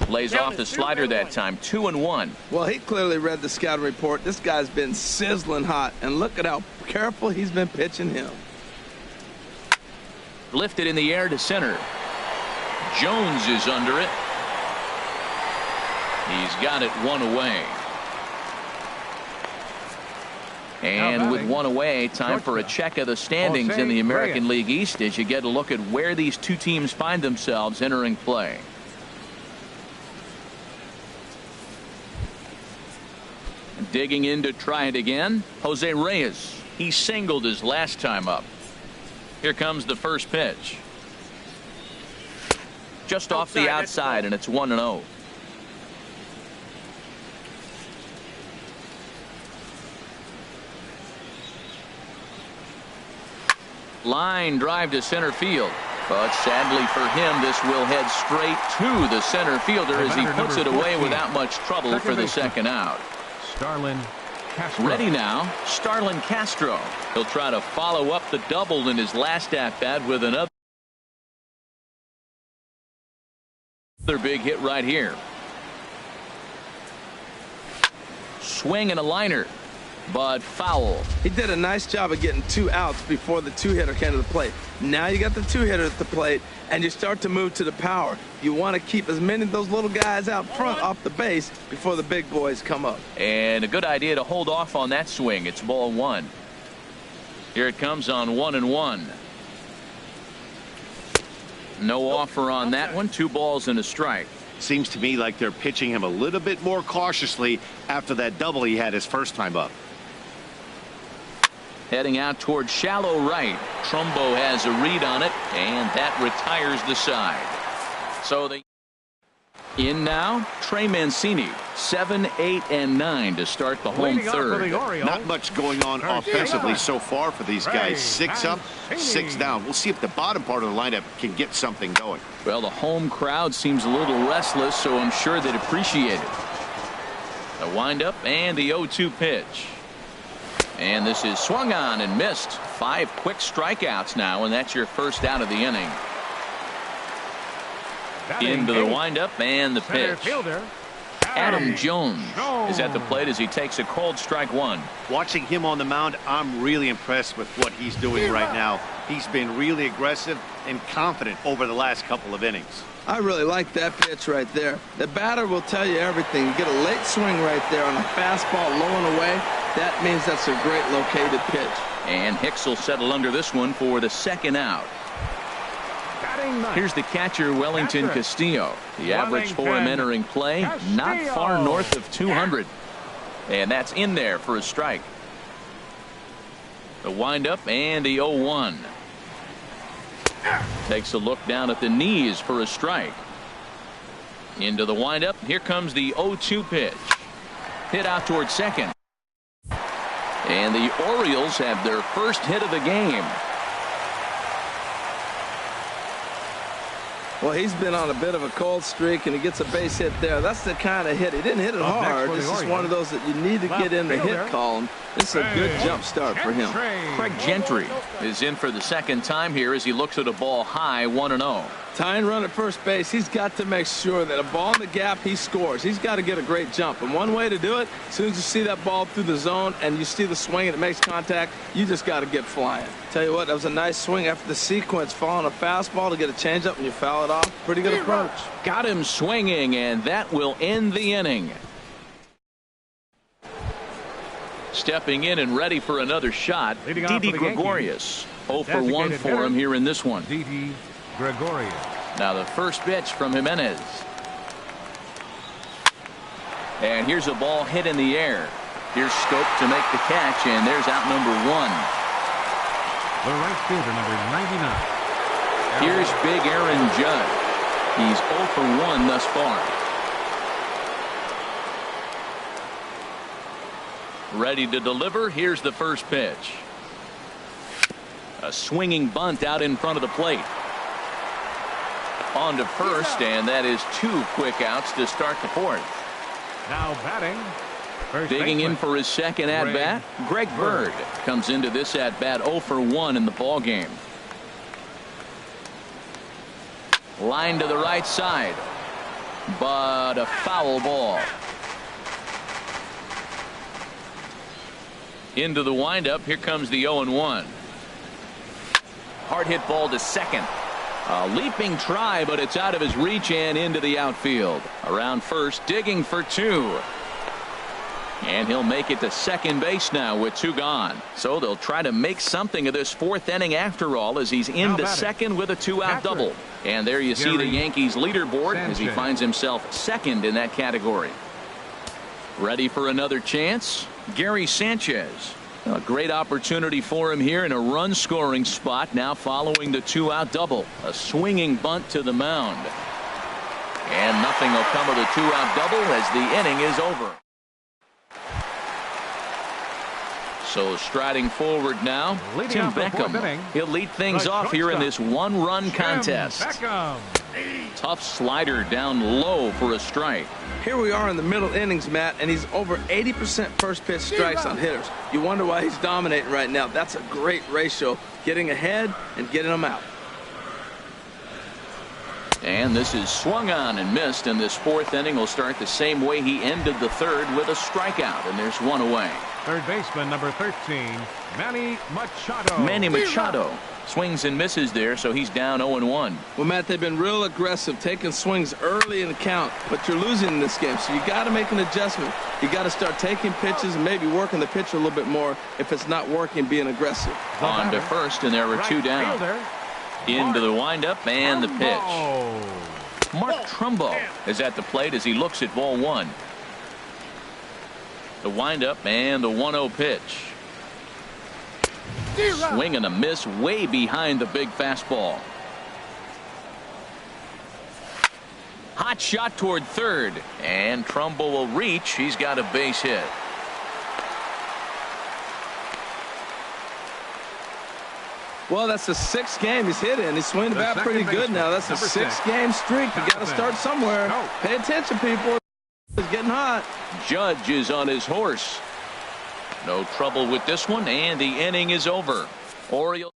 A: Lays off the slider that time. 2-1.
B: Well, he clearly read the scouting report. This guy's been sizzling hot, and look at how careful he's been pitching him.
A: Lifted in the air to center. Jones is under it. He's got it 1 away. And with 1 away, time for a check of the standings in the American League East as you get a look at where these two teams find themselves entering play. Digging in to try it again, Jose Reyes. He singled his last time up. Here comes the first pitch. Just off the outside, and it's 1-0. Line drive to center field. But sadly for him, this will head straight to the center fielder as he puts it away without much trouble for the second out.
C: Starlin Castro.
A: Ready now, Starlin Castro. He'll try to follow up the double in his last at-bat with another big hit right here. Swing and a liner, but foul.
B: He did a nice job of getting 2 outs before the 2-hitter came to the plate. Now you got the 2-hitter at the plate, and you start to move to the power. You want to keep as many of those little guys out front off the base before the big boys come up.
A: And a good idea to hold off on that swing. It's ball 1. Here it comes on 1-1. No offer on that one. 2 balls and a strike.
D: Seems to me like they're pitching him a little bit more cautiously after that double he had his first time up.
A: Heading out towards shallow right. Trumbo has a read on it, and that retires the side. So they in now, Trey Mancini, 7, 8, and 9 to start the home third.
D: Not much going on offensively so far for these guys. 6 up, 6 down. We'll see if the bottom part of the lineup can get something going.
A: Well, the home crowd seems a little restless, so I'm sure they'd appreciate it. The windup and the 0-2 pitch. And this is swung on and missed. 5 quick strikeouts now, and that's your first out of the inning. Into the windup and the pitch. Adam Jones is at the plate as he takes a cold strike one.
D: Watching him on the mound, I'm really impressed with what he's doing right now. He's been really aggressive and confident over the last couple of innings.
B: I really like that pitch right there. The batter will tell you everything. You get a late swing right there on a fastball low and away. That means that's a great located pitch.
A: And Hicks will settle under this one for the second out. Here's the catcher, Wellington Castillo. The average for him entering play, not far north of 200. And that's in there for a strike. The windup and the 0-1. Takes a look down at the knees for a strike. Into the windup. Here comes the 0-2 pitch. Hit out towards second. And the Orioles have their first hit of the game.
B: Well, he's been on a bit of a cold streak, and he gets a base hit there. That's the kind of hit. He didn't hit it hard. This is one of those that you need to get in the hit column. This is a good jump start for him.
A: Craig Gentry is in for the second time here as he looks at a ball high, 1-0.
B: Tying run at first base, he's got to make sure that a ball in the gap, he scores. He's got to get a great jump. And one way to do it, as soon as you see that ball through the zone and you see the swing and it makes contact, you just got to get flying. Tell you what, that was a nice swing after the sequence, following a fastball to get a changeup and you foul it off. Pretty good approach.
A: Got him swinging, and that will end the inning. Stepping in and ready for another shot, Didi Gregorius. 0 for 1 for him here in this one.
C: Didi Gregorius.
A: Now the first pitch from Jimenez. And here's a ball hit in the air. Here's Scope to make the catch, and there's out number 1.
C: The right fielder, number 99.
A: Here's big Aaron Judd. He's 0 for 1 thus far. Ready to deliver. Here's the first pitch. A swinging bunt out in front of the plate. On to first, and that is 2 quick outs to start the fourth.
C: Now batting.
A: Digging in for his second at-bat, Greg Bird comes into this at-bat 0 for 1 in the ball game. Line to the right side, but a foul ball. Into the windup. Here comes the 0-1. Hard hit ball to second. A leaping try, but it's out of his reach and into the outfield. Around first, digging for 2. And he'll make it to second base now with 2 gone. So they'll try to make something of this fourth inning after all, as he's into second with a 2-out double. And there you see the Yankees leaderboard as he finds himself second in that category. Ready for another chance? Gary Sanchez. A great opportunity for him here in a run scoring spot now following the 2-out double. A swinging bunt to the mound. And nothing will come of the 2-out double as the inning is over. So striding forward now, Tim Beckham. He'll lead things off here in this 1-run contest. Tough slider down low for a strike.
B: Here we are in the middle innings, Matt, and he's over 80% first pitch strikes on hitters. You wonder why he's dominating right now. That's a great ratio, getting ahead and getting them out.
A: And this is swung on and missed, and this fourth inning will start the same way he ended the third with a strikeout, and there's 1 away.
C: Third baseman, number 13, Manny Machado.
A: Manny Machado swings and misses there, so he's down 0-1.
B: Well, Matt, they've been real aggressive, taking swings early in the count, but you're losing in this game, so you got to make an adjustment. You got to start taking pitches and maybe working the pitcher a little bit more if it's not working, being aggressive.
A: On to first, and there were 2 down. Into the windup and the pitch. Mark Trumbo is at the plate as he looks at ball 1. The windup and the 1-0 pitch. Swing and a miss way behind the big fastball. Hot shot toward third, and Trumbull will reach. He's got a base hit.
B: Well, that's the sixth game he's hit in. He's swinging the bat pretty good now. That's a six-game streak. You got to start somewhere. Pay attention, people. It's getting hot.
A: Judge is on his horse. No trouble with this one, and the inning is over. Orioles.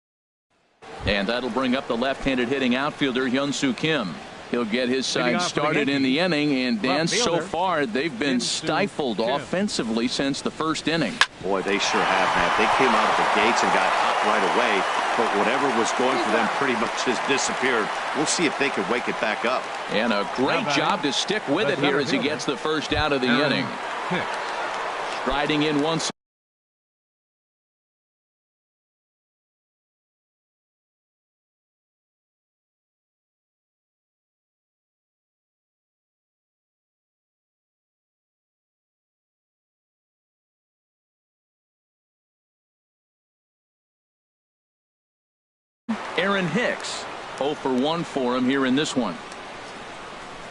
A: And that'll bring up the left-handed hitting outfielder Hyun-Soo Kim. He'll get his side started in the inning, and Dan, so far they've been stifled offensively since the first inning.
D: Boy, they sure have, Matt. They came out of the gates and got hot right away, but whatever was going for them pretty much has disappeared. We'll see if they can wake it back up.
A: And a great job to stick with it here as he gets the first out of the inning. Striding in once. Aaron Hicks, 0 for 1 for him here in this one.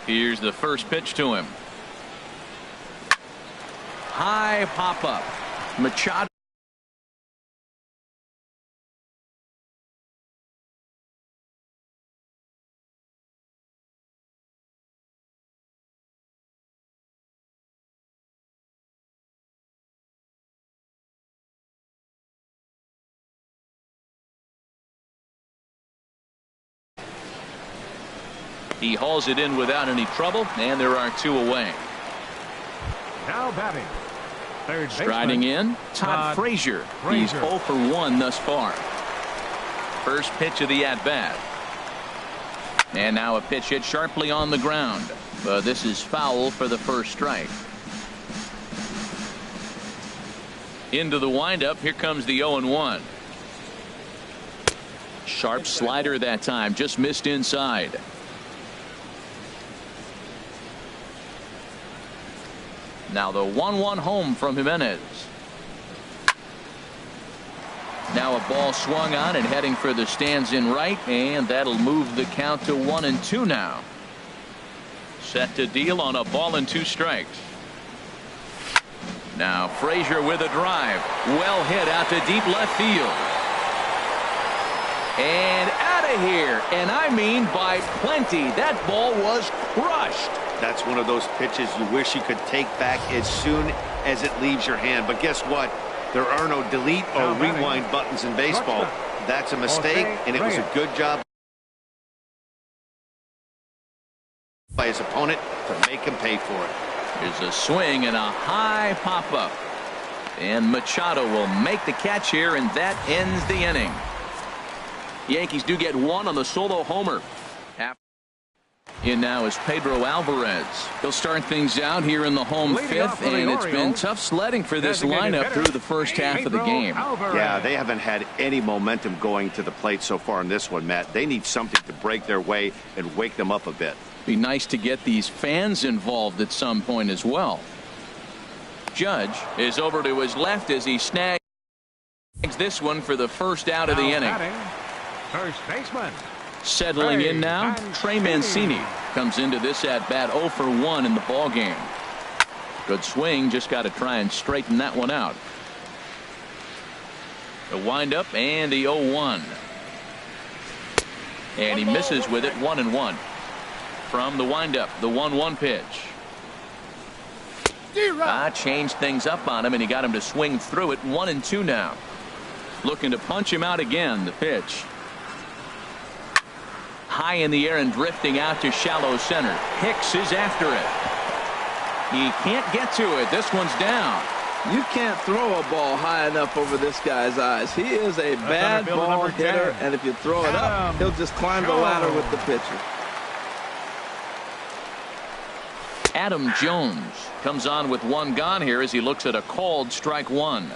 A: Here's the first pitch to him. High pop up. Machado. He hauls it in without any trouble, and there are two away.
C: Now batting. Third
A: Striding in, Todd Frazier. He's 0 for 1 thus far. First pitch of the at-bat. And now a pitch hit sharply on the ground. But this is foul for the first strike. Into the windup. Here comes the 0-1. Sharp slider that time. Just missed inside. Now the 1-1 home from Jimenez. Now a ball swung on and heading for the stands in right, and that'll move the count to 1-2 now. Set to deal on a ball and 2 strikes. Now Frazier with a drive. Well hit out to deep left field. And out of here. And I mean by plenty. That ball was crushed.
D: That's one of those pitches you wish you could take back as soon as it leaves your hand. But guess what? There are no delete or rewind buttons in baseball. That's a mistake, and it was a good job by his opponent to make him pay for it.
A: There's a swing and a high pop-up. And Machado will make the catch here, and that ends the inning. Yankees do get one on the solo homer. In now is Pedro Alvarez. He'll start things out here in the home fifth, and it's been tough sledding for this lineup through the first half of the game.
D: Yeah, they haven't had any momentum going to the plate so far in this one, Matt. They need something to break their way and wake them up a bit.
A: Be nice to get these fans involved at some point as well. Judge is over to his left as he snags this one for the first out of the inning.
C: First baseman.
A: Settling in now, Trey Mancini comes into this at bat 0 for 1 in the ball game. Good swing, just got to try and straighten that one out. The windup and the 0-1. And he misses with it. 1-1 from the windup. The 1-1 pitch. Changed things up on him, and he got him to swing through it. 1-2 now. Looking to punch him out again. The pitch. High in the air and drifting out to shallow center. Hicks is after it. He can't get to it. This one's down.
B: You can't throw a ball high enough over this guy's eyes. He is a bad ball hitter, and if you throw it up, he'll just climb the ladder with the pitcher.
A: Adam Jones comes on with one gone here as he looks at a called strike one.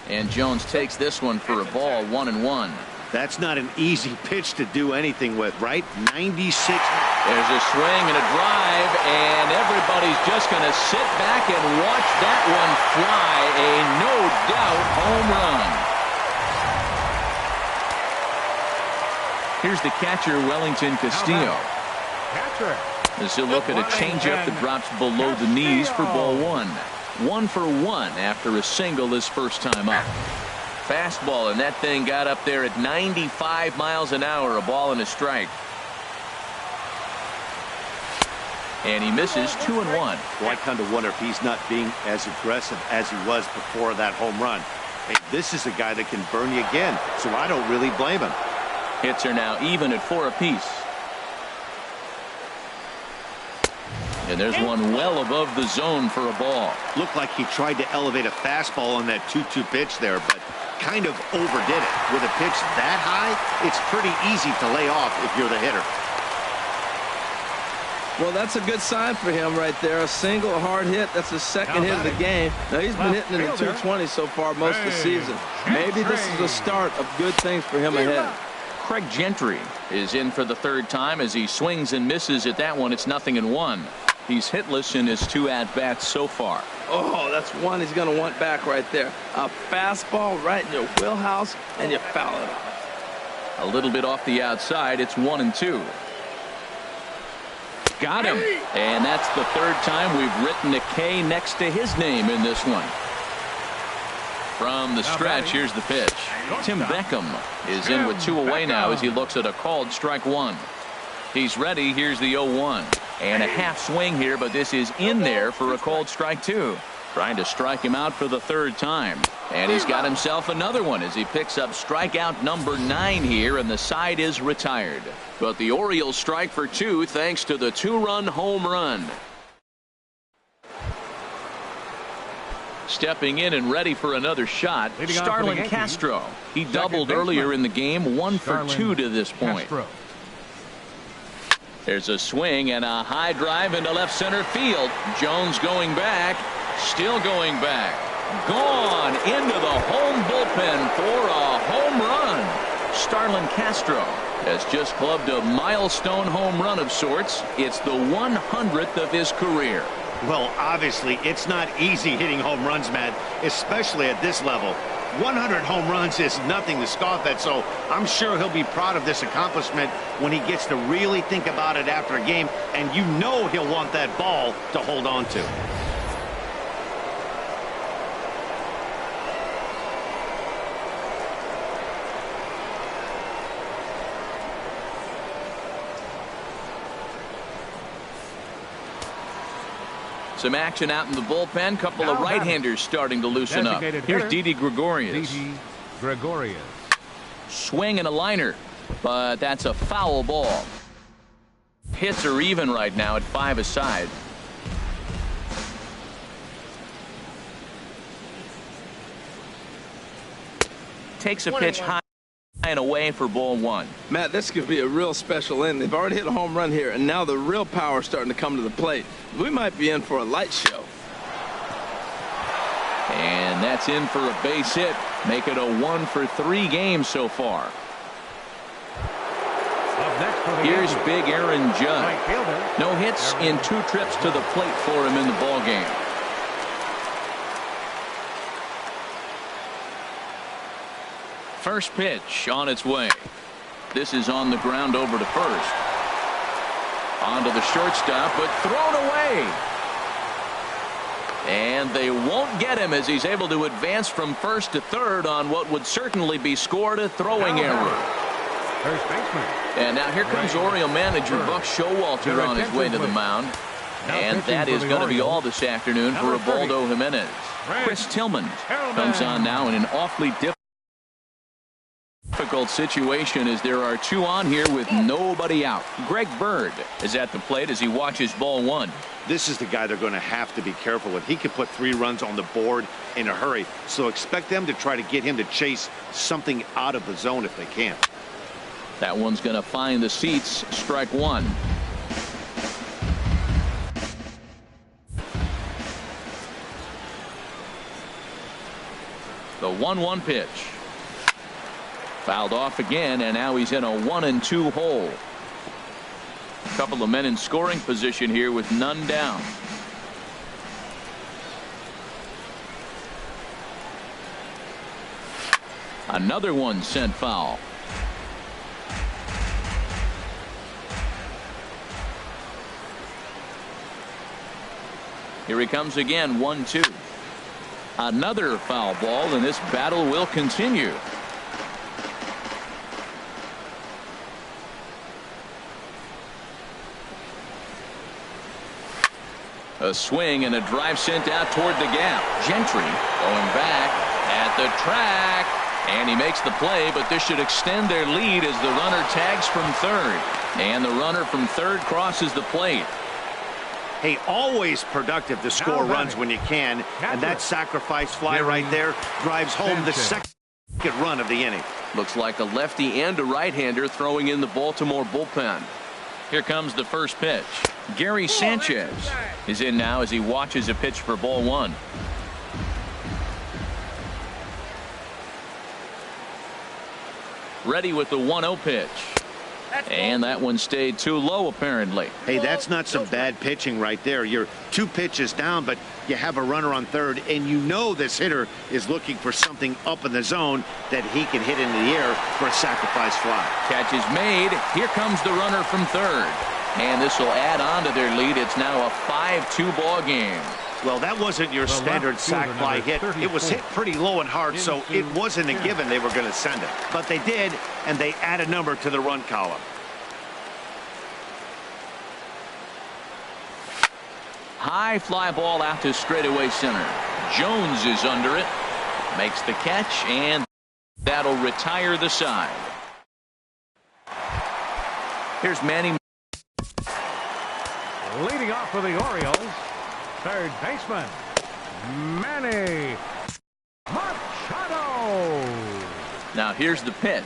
A: And Jones takes this one for a ball. 1-1.
D: That's not an easy pitch to do anything with, right? 96.
A: There's a swing and a drive, and everybody's just going to sit back and watch that one fly. A no-doubt home run. Here's the catcher, Wellington Castillo.
C: Catcher.
A: As he'll look at a changeup that drops below the knees for ball one. 1 for 1 after a single his first time up. Fastball, and that thing got up there at 95 miles an hour, a ball and a strike. And he misses 2-1.
D: Well, I kind of wonder if he's not being as aggressive as he was before that home run. Hey, this is a guy that can burn you again, so I don't really blame him.
A: Hits are now even at 4 apiece. And there's one well above the zone for a ball.
D: Looked like he tried to elevate a fastball on that 2-2 pitch there, but kind of overdid it. With a pitch that high, it's pretty easy to lay off if you're the hitter.
B: Well, that's a good sign for him right there. A single, a hard hit. That's his second hit of the game. Now, he's been hitting in the 220 so far most of the season. Maybe this is the start of good things for him ahead.
A: Craig Gentry is in for the third time as he swings and misses at that one. It's 0-1. He's hitless in his 2 at-bats so far.
B: Oh, that's one he's going to want back right there. A fastball right in your wheelhouse, and you foul it off.
A: A little bit off the outside. It's 1-2. Got him. And that's the third time we've written a K next to his name in this one. From the stretch, here's the pitch. Tim Beckham is in with 2 away now as he looks at a called strike 1. He's ready. Here's the 0-1. And a half swing here, but this is in there for a called strike 2. Trying to strike him out for the third time. And he's got himself another one as he picks up strikeout number 9 here, and the side is retired. But the Orioles strike for 2 thanks to the 2-run home run. Stepping in and ready for another shot, Starlin Castro. He doubled earlier in the game, 1 for 2 to this point. There's a swing and a high drive into left center field. Jones going back, still going back. Gone into the home bullpen for a home run. Starlin Castro has just clubbed a milestone home run of sorts. It's the 100th of his career.
D: Well, obviously, it's not easy hitting home runs, Matt, especially at this level. 100 home runs is nothing to scoff at, so I'm sure he'll be proud of this accomplishment when he gets to really think about it after a game, and you know he'll want that ball to hold on to.
A: Some action out in the bullpen. Couple of right-handers starting to loosen up. Here's Didi Gregorius. Swing and a liner, but that's a foul ball. Hits are even right now at 5 aside. Takes a pitch high and away for ball 1.
B: Matt, this could be a real special inning. They've already hit a home run here, and now the real power is starting to come to the plate. We might be in for a light show.
A: And that's in for a base hit. Make it a 1 for 3 game so far. Here's big Aaron Judge. No hits in 2 trips to the plate for him in the ball game. First pitch on its way. This is on the ground over to first. Onto the shortstop, but thrown away. And they won't get him as he's able to advance from first to third on what would certainly be scored a throwing error.
C: First baseman.
A: And now here comes Oriole manager Buck Showalter on his way to the mound. And that is going to be all this afternoon for Ubaldo Jimenez. Chris Tillman comes on now in an awfully difficult situation as there are 2 on here with nobody out. Greg Bird is at the plate as he watches ball 1.
D: This is the guy they're going to have to be careful with. He can put 3 runs on the board in a hurry, so expect them to try to get him to chase something out of the zone if they can.
A: That one's going to find the seats. Strike 1. The 1-1 pitch. Fouled off again, and now he's in a 1-2 hole. A couple of men in scoring position here with none down. Another one sent foul. Here he comes again, 1-2. Another foul ball, and this battle will continue. A swing and a drive sent out toward the gap. Gentry going back at the track, and he makes the play, but this should extend their lead as the runner tags from third, and the runner from third crosses the plate.
D: Hey, always productive to score runs when you can, and that sacrifice fly right there drives home the second run of the inning.
A: Looks like a lefty and a right-hander throwing in the Baltimore bullpen. Here comes the first pitch. Gary Sanchez is in now as he watches a pitch for ball one. Ready with the 1-0 pitch. And that one stayed too low, apparently.
D: Hey, that's not some bad pitching right there. You're 2 pitches down, but you have a runner on third, and you know this hitter is looking for something up in the zone that he can hit into the air for a sacrifice fly.
A: Catch is made. Here comes the runner from third. And this will add on to their lead. It's now a 5-2 ball game.
D: Well, that wasn't your standard sac fly hit. It was hit pretty low and hard, so it wasn't a given they were going to send it. But they did, and they add a number to the run column.
A: High fly ball out to straightaway center. Jones is under it. Makes the catch, and that'll retire the side. Here's Manny.
C: Leading off for the Orioles, third baseman, Manny Machado.
A: Now here's the pitch.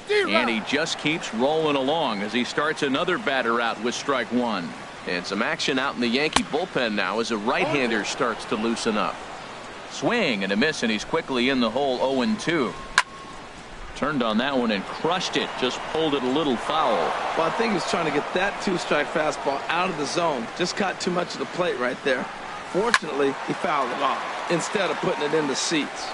A: And he just keeps rolling along as he starts another batter out with strike one. And some action out in the Yankee bullpen now as a right-hander starts to loosen up. Swing and a miss, and he's quickly in the hole. 0-2. Turned on that one and crushed it. Just pulled it a little foul.
B: Well, I think he's trying to get that 2-strike fastball out of the zone. Just caught too much of the plate right there. Fortunately, he fouled it off instead of putting it in the seats.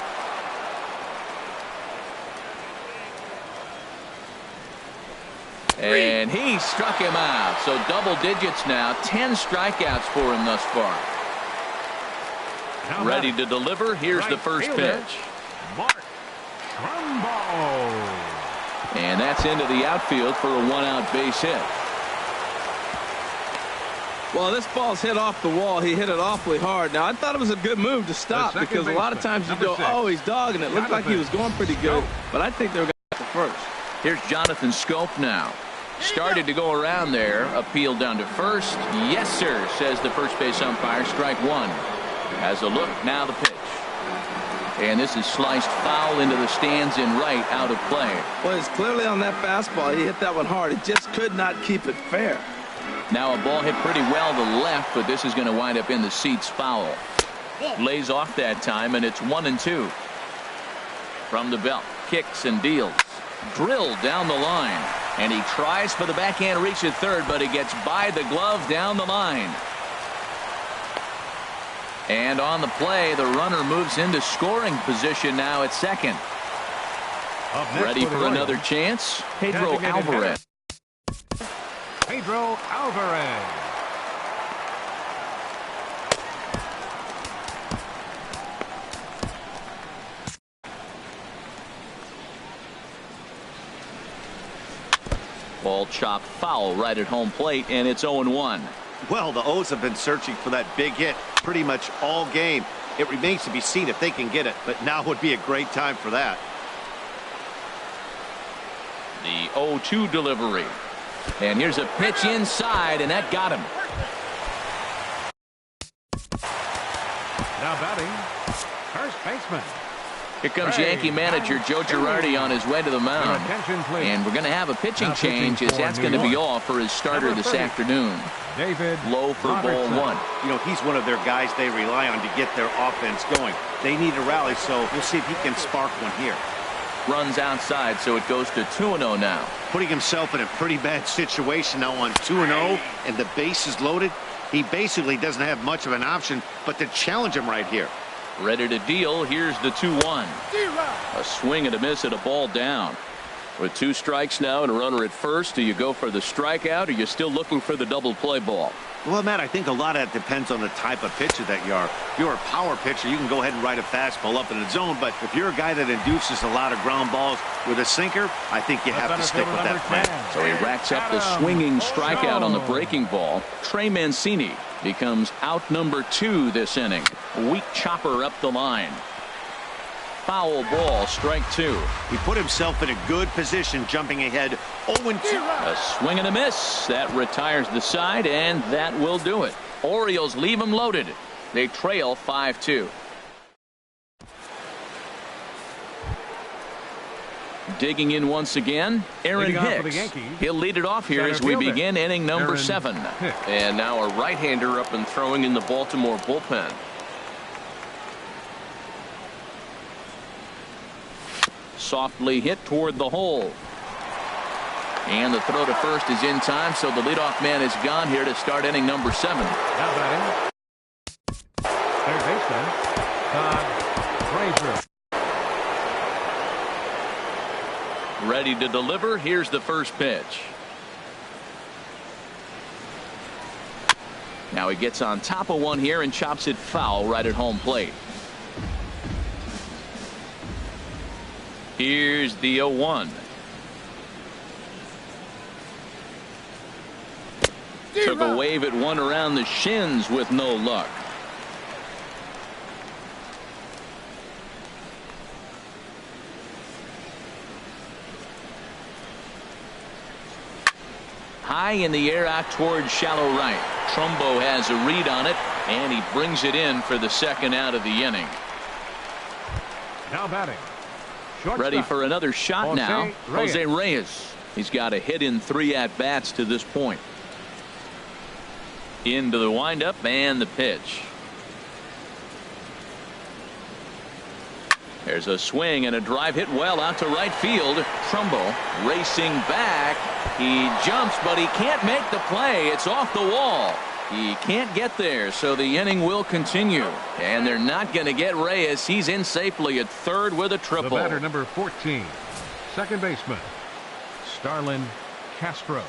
A: And he struck him out. So double digits now. 10 strikeouts for him thus far. Ready to deliver. Here's the first pitch.
C: Mark Trumbo.
A: And that's into the outfield for a 1-out base hit.
B: Well, this ball's hit off the wall. He hit it awfully hard. Now, I thought it was a good move to stop because a lot of times you go, oh, he's dogging it. Looked like he was going pretty good, but I think they were going to first.
A: Here's Jonathan Scope now. Started to go around there. Appealed down to first. Yes, sir, says the first base umpire. Strike one. Has a look. Now the pitch. And this is sliced foul into the stands in right, out of play.
B: Well, it's clearly on that fastball. He hit that one hard. He just could not keep it fair.
A: Now a ball hit pretty well to left, but this is going to wind up in the seats foul. Lays off that time, and it's 1-2. From the belt. Kicks and deals. Drilled down the line. And he tries for the backhand reach at third, but he gets by the glove down the line. And on the play, the runner moves into scoring position now at second. Ready for another chance? Pedro Alvarez.
C: Pedro Alvarez.
A: Ball chopped foul right at home plate, and it's 0-1.
D: Well, the O's have been searching for that big hit pretty much all game. It remains to be seen if they can get it, but now would be a great time for that.
A: The 0-2 delivery. And here's a pitch inside, and that got him.
C: Now batting, first baseman.
A: Here comes Yankee manager Joe Girardi on his way to the mound. And we're going to have a pitching change, as that's going to be all for his starter this afternoon.
C: David
A: low for ball one.
D: You know, he's one of their guys they rely on to get their offense going. They need a rally, so we'll see if he can spark one here.
A: Runs outside, so it goes to 2-0 now.
D: Putting himself in a pretty bad situation now on 2-0, and the base is loaded. He basically doesn't have much of an option but to challenge him right here.
A: Ready to deal. Here's the 2-1. A swing and a miss at a ball down.
G: With 2 strikes now and a runner at first, do you go for the strikeout or are you still looking for the double play ball?
D: Well, Matt, I think a lot of that depends on the type of pitcher that you are. If you're a power pitcher, you can go ahead and ride a fastball up in the zone. But if you're a guy that induces a lot of ground balls with a sinker, I think you have to stick with that plan.
A: So he racks up the swinging strikeout on the breaking ball. Trey Mancini becomes out number 2 this inning. Weak chopper up the line. Foul ball, strike 2.
D: He put himself in a good position, jumping ahead 0-2.
A: A swing and a miss. That retires the side, and that will do it. Orioles leave them loaded. They trail 5-2. Digging in once again, Aaron Hicks. He'll lead it off here as we begin inning number 7.
G: And now a right-hander up and throwing in the Baltimore bullpen.
A: Softly hit toward the hole. And the throw to first is in time, so the leadoff man is gone here to start inning number 7.
C: Now batting, third baseman, Todd Frazier.
A: Ready to deliver. Here's the first pitch. Now he gets on top of one here and chops it foul right at home plate. Here's the 0-1. Took a wave at one around the shins with no luck. High in the air out towards shallow right. Trumbo has a read on it, and he brings it in for the second out of the inning.
C: Now batting.
A: Ready for another shot now. Jose Reyes. He's got a hit in 3 at-bats to this point. Into the windup and the pitch. There's a swing and a drive hit well out to right field. Trumbo racing back. He jumps, but he can't make the play. It's off the wall. He can't get there, so the inning will continue. And they're not going to get Reyes. He's in safely at third with a triple.
C: The batter, number 14, second baseman, Starlin Castro.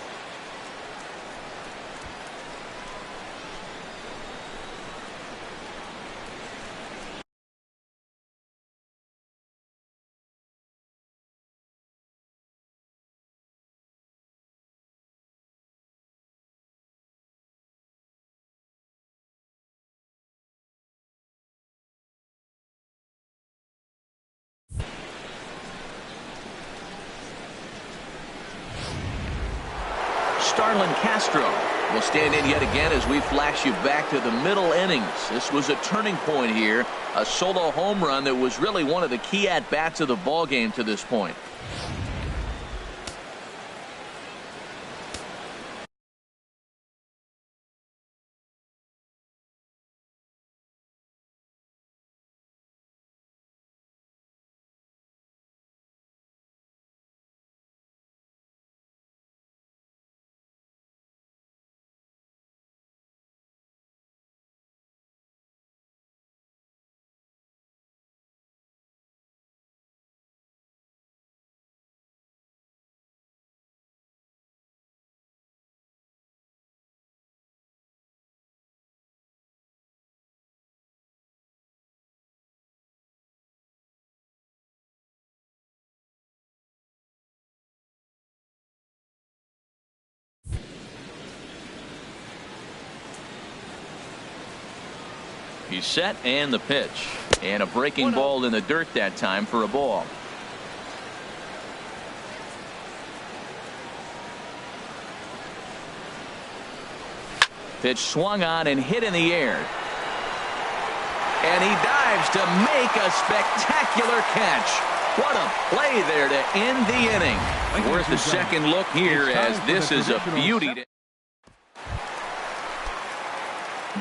A: Starlin Castro will stand in yet again as we flash you back to the middle innings. This was a turning point here, a solo home run that was really one of the key at-bats of the ball game to this point. He's set and the pitch. And a breaking ball in the dirt that time for a ball. Pitch swung on and hit in the air. And he dives to make a spectacular catch. What a play there to end the inning. Worth a second look here as this is a beauty.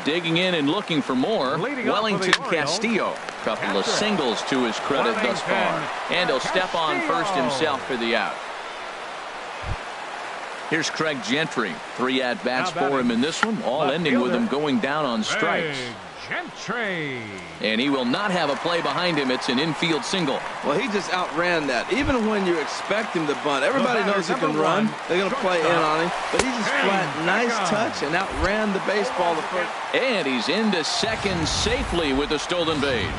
A: Digging in and looking for more. Wellington Castillo. Couple of singles to his credit thus far. And he'll step on first himself for the out. Here's Craig Gentry. 3 at-bats for him in this one, all ending with him going down on strikes.
C: Gentry.
A: And he will not have a play behind him. It's an infield single.
B: Well, he just outran that. Even when you expect him to bunt, everybody knows he can run. They're going to play in on him. But he just flat, nice touch, and outran the baseball the first.
A: And he's into second safely with the stolen base.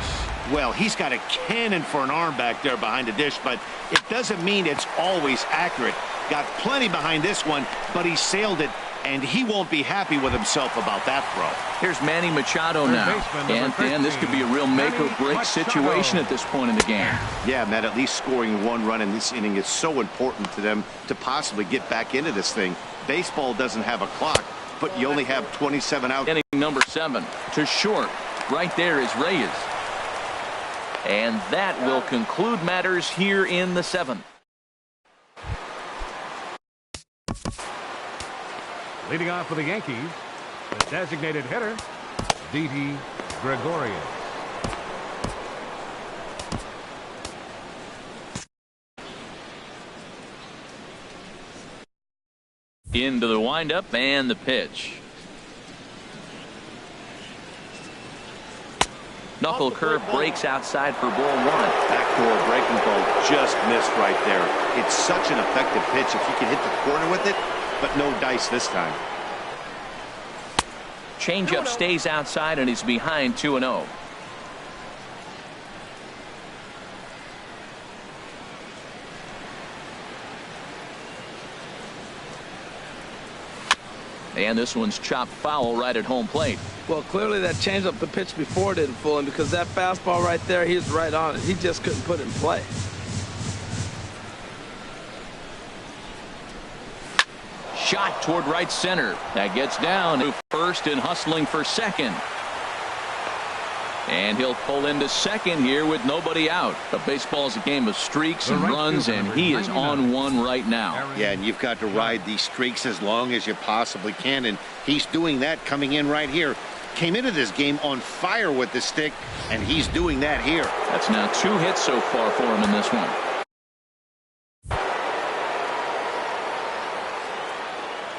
D: Well, he's got a cannon for an arm back there behind the dish, but it doesn't mean it's always accurate. Got plenty behind this one, but he sailed it, and he won't be happy with himself about that throw.
A: Here's Manny Machado now. And Dan, this could be a real make-or-break situation at this point in the game.
D: Yeah, Matt, at least scoring one run in this inning is so important to them to possibly get back into this thing. Baseball doesn't have a clock, but you only have 27 outs.
A: Inning number 7 to short. Right there is Reyes. And that will conclude matters here in the 7th.
C: Leading off for the Yankees, the designated hitter, Didi Gregorius.
A: Into the windup and the pitch. Knuckle curve breaks outside for ball 1.
D: Backdoor breaking ball just missed right there. It's such an effective pitch if you can hit the corner with it, but no dice this time.
A: Changeup stays outside and he's behind 2-0. And this one's chopped foul right at home plate.
B: Well, clearly that changeup the pitch before didn't fool him, because that fastball right there, he was right on it. He just couldn't put it in play.
A: Shot toward right center. That gets down to first and hustling for second. And he'll pull into second here with nobody out. But baseball's a game of streaks and runs, and he is on one right now.
E: Yeah, and you've got to ride these streaks as long as you possibly can, and he's doing that coming in right here. Came into this game on fire with the stick, and he's doing that here.
A: That's now 2 hits so far for him in this one.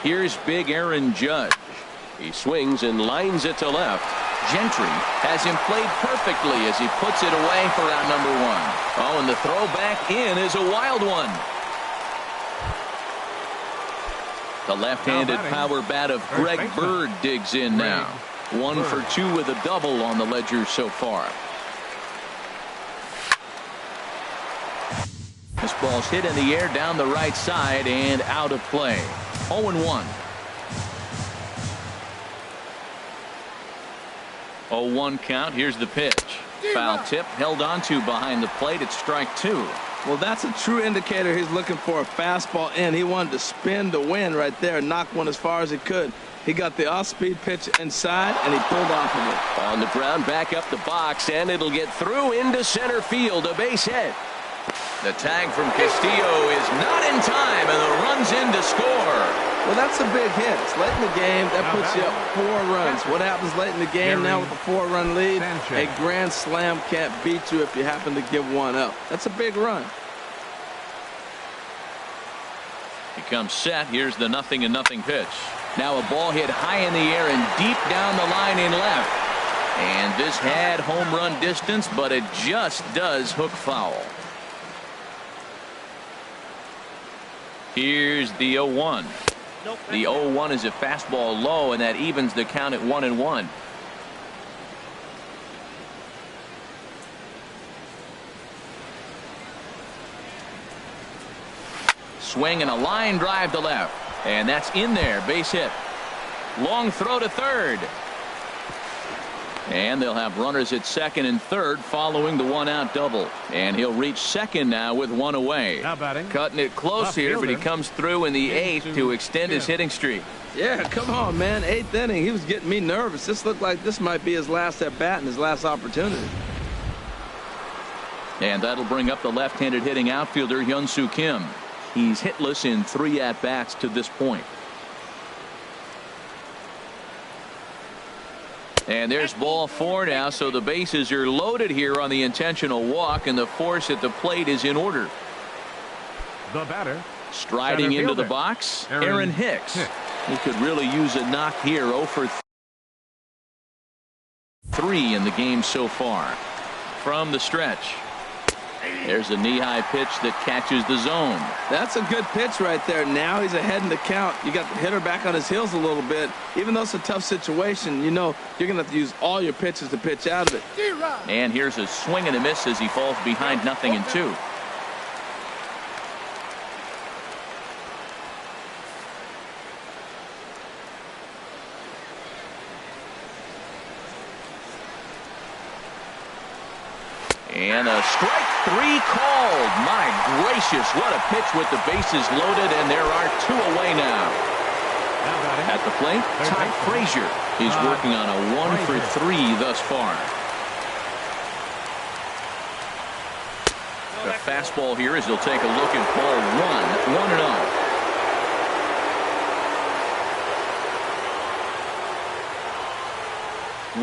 A: Here's big Aaron Judge. He swings and lines it to left. Gentry has him played perfectly as he puts it away for out number 1. Oh, and the throw back in is a wild one. The left-handed power bat of Greg Bird digs in now. 1 for 2 with a double on the ledger so far. This ball's hit in the air down the right side and out of play. 0-1. 0-1 count. Here's the pitch. Foul tip held onto behind the plate. It's strike 2.
B: Well, that's a true indicator he's looking for a fastball in. He wanted to spin to win right there, knock one as far as he could. He got the off-speed pitch inside, and he pulled off of it.
G: On the ground, back up the box, and it'll get through into center field. A base hit.
A: The tag from Castillo is not in time, and the run's in to score.
B: Well, that's a big hit. It's late in the game. That puts you up 4 runs. What happens late in the game now with a 4-run lead? A grand slam can't beat you if you happen to give one up. That's a big run.
A: He comes set. Here's the 0-0 pitch. Now a ball hit high in the air and deep down the line in left. And this had home run distance, but it just does hook foul. Here's the 0-1. The 0-1 is a fastball low, and that evens the count at 1-1. Swing and a line drive to left. And that's in there. Base hit. Long throw to third. And they'll have runners at second and third following the 1-out double. And he'll reach second now with 1 away.
C: Now batting.
A: Cutting it close here, but he comes through in the 8th to extend his hitting streak.
B: Yeah, come on, man. 8th inning. He was getting me nervous. This looked like this might be his last at bat and his last opportunity.
A: And that'll bring up the left-handed hitting outfielder Hyun-Soo Kim. He's hitless in 3 at-bats to this point. And there's ball 4 now, so the bases are loaded here on the intentional walk, and the force at the plate is in order.
C: The batter.
A: Striding into the box, Aaron Hicks. He could really use a knock here. 0 for 3. 3 in the game so far. From the stretch, there's a knee-high pitch that catches the zone.
B: That's a good pitch right there. Now he's ahead in the count. You got the hitter back on his heels a little bit. Even though it's a tough situation, you know you're going to have to use all your pitches to pitch out of it.
A: And here's a swing and a miss as he falls behind 0-2. And a strike 3 called. My gracious, what a pitch with the bases loaded, and there are 2 away now. At the plate, Ty Frazier is working on a 1 for 3 thus far. The fastball here as he'll take a look at ball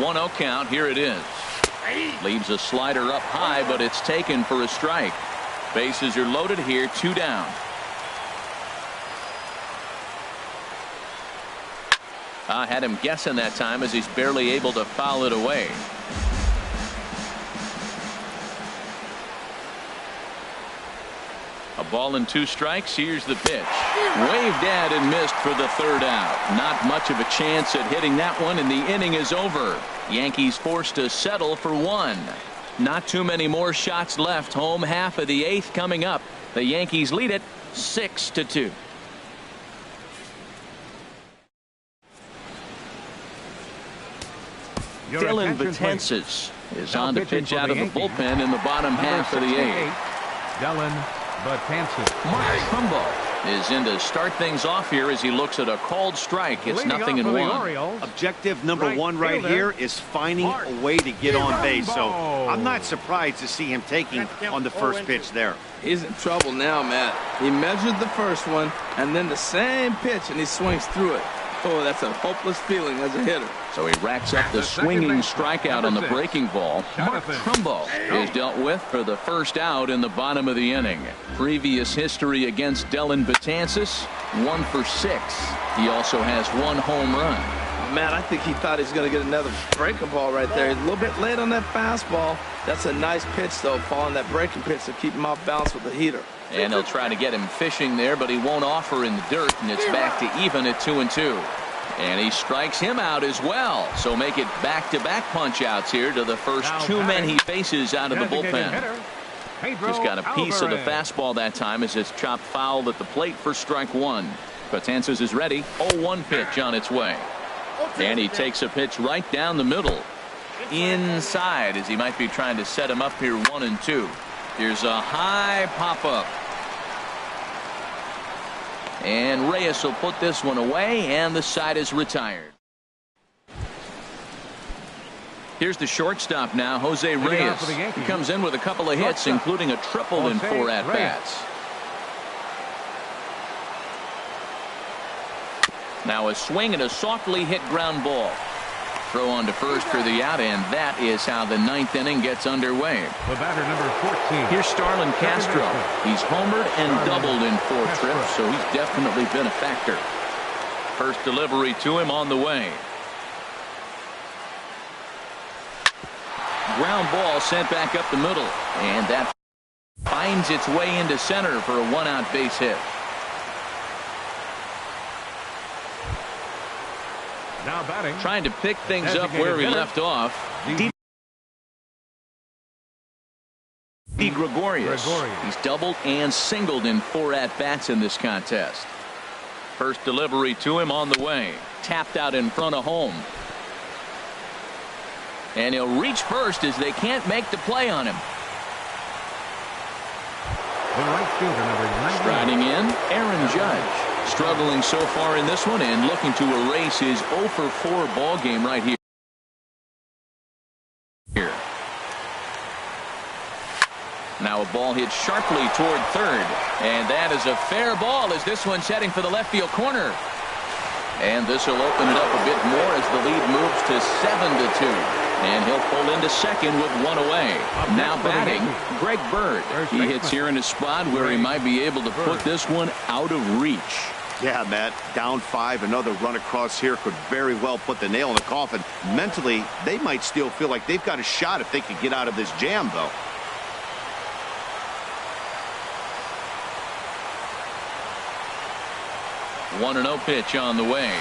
A: 1. 1-0. 1-0 count. Here it is. Leaves a slider up high, but it's taken for a strike. Bases are loaded here, 2 down. I had him guessing that time as he's barely able to foul it away. A ball and 2 strikes. Here's the pitch. Waved at and missed for the 3rd out. Not much of a chance at hitting that one, and the inning is over. Yankees forced to settle for 1. Not too many more shots left. Home half of the 8th coming up. The Yankees lead it 6-2. Dylan Betances is on to pitch out of the bullpen in the bottom half of the 8th.
C: Dylan Betances.
A: Mark Trumbo is in to start things off here as he looks at a called strike. It's 0-1.
D: Objective number 1 right here is finding a way to get on base. So I'm not surprised to see him taking on the first pitch there.
B: He's in trouble now, Matt. He measured the first one and then the same pitch, and he swings through it. Oh, that's a hopeless feeling as a hitter.
A: So he racks up the swinging strikeout on the breaking ball. Mark Trumbo is dealt with for the first out in the bottom of the inning. Previous history against Dylan Betances, 1 for 6. He also has 1 home run.
B: Matt, I think he thought he's going to get another breaking ball right there. He's a little bit late on that fastball. That's a nice pitch, though, following that breaking pitch to keep him off balance with the heater.
A: And they'll try to get him fishing there, but he won't offer in the dirt, and it's back to even at 2-2. And he strikes him out as well. So make it back-to-back punch-outs here to the first 2 men he faces out of the bullpen. Just got a piece of the fastball that time as it's chopped foul at the plate for strike 1. Betances is ready. 0-1 pitch on its way. And he takes a pitch right down the middle. Inside as he might be trying to set him up here 1-2. Here's a high pop-up. And Reyes will put this one away, and the side is retired. Here's the shortstop now, Jose Reyes. He comes in with a couple of hits, including a triple in 4 at-bats. Now a swing and a softly hit ground ball. Throw on to first for the out, and that is how the 9th inning gets underway.
C: The batter, number 14.
A: Here's Starlin Castro. He's homered and doubled in 4 trips, so he's definitely been a factor. First delivery to him on the way. Ground ball sent back up the middle, and that finds its way into center for a 1-out base hit.
C: Now batting.
A: Trying to pick things up where he left off. Gregorius. He's doubled and singled in 4 at-bats in this contest. First delivery to him on the way. Tapped out in front of home. And he'll reach first as they can't make the play on him.
C: The right fielder, number 9.
A: Striding in, Aaron Judge. Struggling so far in this one and looking to erase his 0 for 4 ball game right here. Now a ball hit sharply toward third, and that is a fair ball as this one's heading for the left field corner. And this will open it up a bit more as the lead moves to 7-2. And he'll pull into second with 1 away. Now batting, Greg Bird. He hits here in a spot where he might be able to put this one out of reach.
D: Yeah, Matt, down 5, another run across here could very well put the nail in the coffin. Mentally, they might still feel like they've got a shot if they could get out of this jam, though.
A: One 1-0 pitch on the way.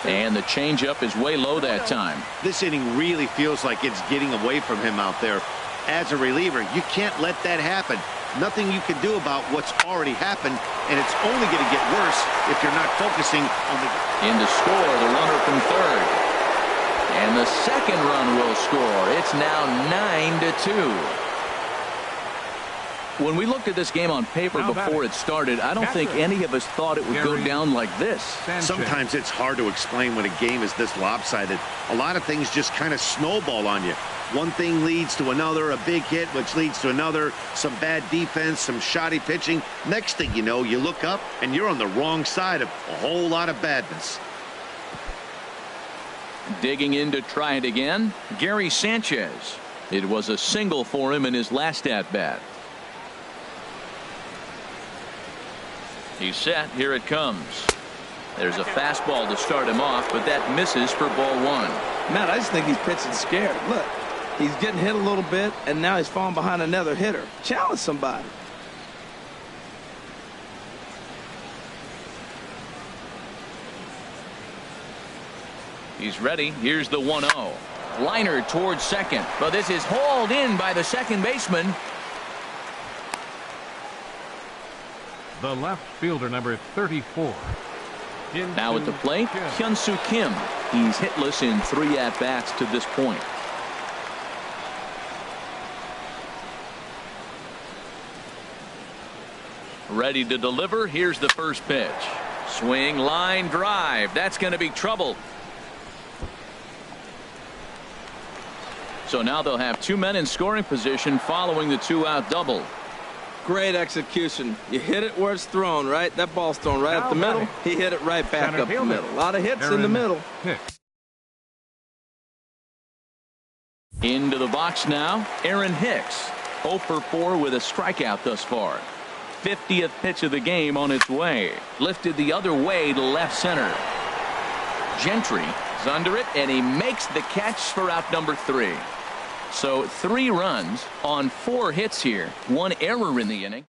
A: And the changeup is way low that time.
D: This inning really feels like it's getting away from him out there. As a reliever, you can't let that happen. Nothing you can do about what's already happened, and it's only going to get worse if you're not focusing on the...
A: In to score, the runner from third. And the second run will score. It's now 9-2. When we looked at this game on paper before it started, I don't think any of us thought it would go down like this.
D: Sometimes it's hard to explain when a game is this lopsided. A lot of things just kind of snowball on you. One thing leads to another, a big hit, which leads to another, some bad defense, some shoddy pitching. Next thing you know, you look up and you're on the wrong side of a whole lot of badness.
A: Digging in to try it again, Gary Sanchez. It was a single for him in his last at-bat. He's set. Here it comes. There's a fastball to start him off, but that misses for ball 1.
B: Matt, I just think he's pitching scared. Look, he's getting hit a little bit, and now he's falling behind another hitter. Challenge somebody.
A: He's ready. Here's the 1-0. Liner towards second, but this is hauled in by the second baseman.
C: The left fielder, number 34.
A: Now at the plate, Hyun-Soo Kim. He's hitless in 3 at-bats to this point. Ready to deliver. Here's the first pitch. Swing, line, drive. That's going to be trouble. So now they'll have 2 men in scoring position following the 2-out double.
B: Great execution. You hit it where it's thrown, right? That ball's thrown right up the middle. He hit it right back up the middle. A lot of hits in the middle.
A: Into the box now, Aaron Hicks. 0 for 4 with a strikeout thus far. 50th pitch of the game on its way. Lifted the other way to left center. Gentry is under it, and he makes the catch for out number 3. So 3 runs on 4 hits here. 1 error in the inning.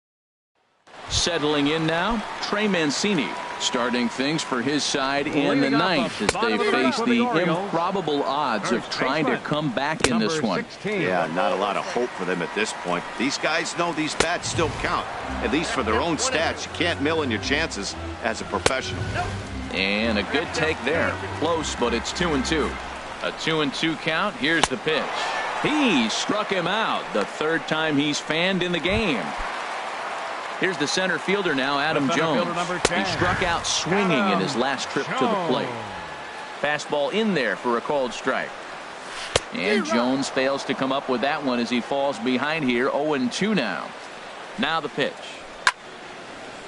A: Settling in now, Trey Mancini starting things for his side in the 9th as they face the improbable odds of trying to come back in this one.
D: Yeah, not a lot of hope for them at this point. These guys know these bats still count, at least for their own stats. You can't mill in your chances as a professional.
A: And a good take there. Close, but it's 2-2. A 2-2 count. Here's the pitch. He struck him out. The 3rd time he's fanned in the game. Here's the center fielder now, Adam Jones. He struck out swinging in his last trip to the plate. Fastball in there for a called strike. And Jones fails to come up with that one as he falls behind here. 0-2 now. Now the pitch.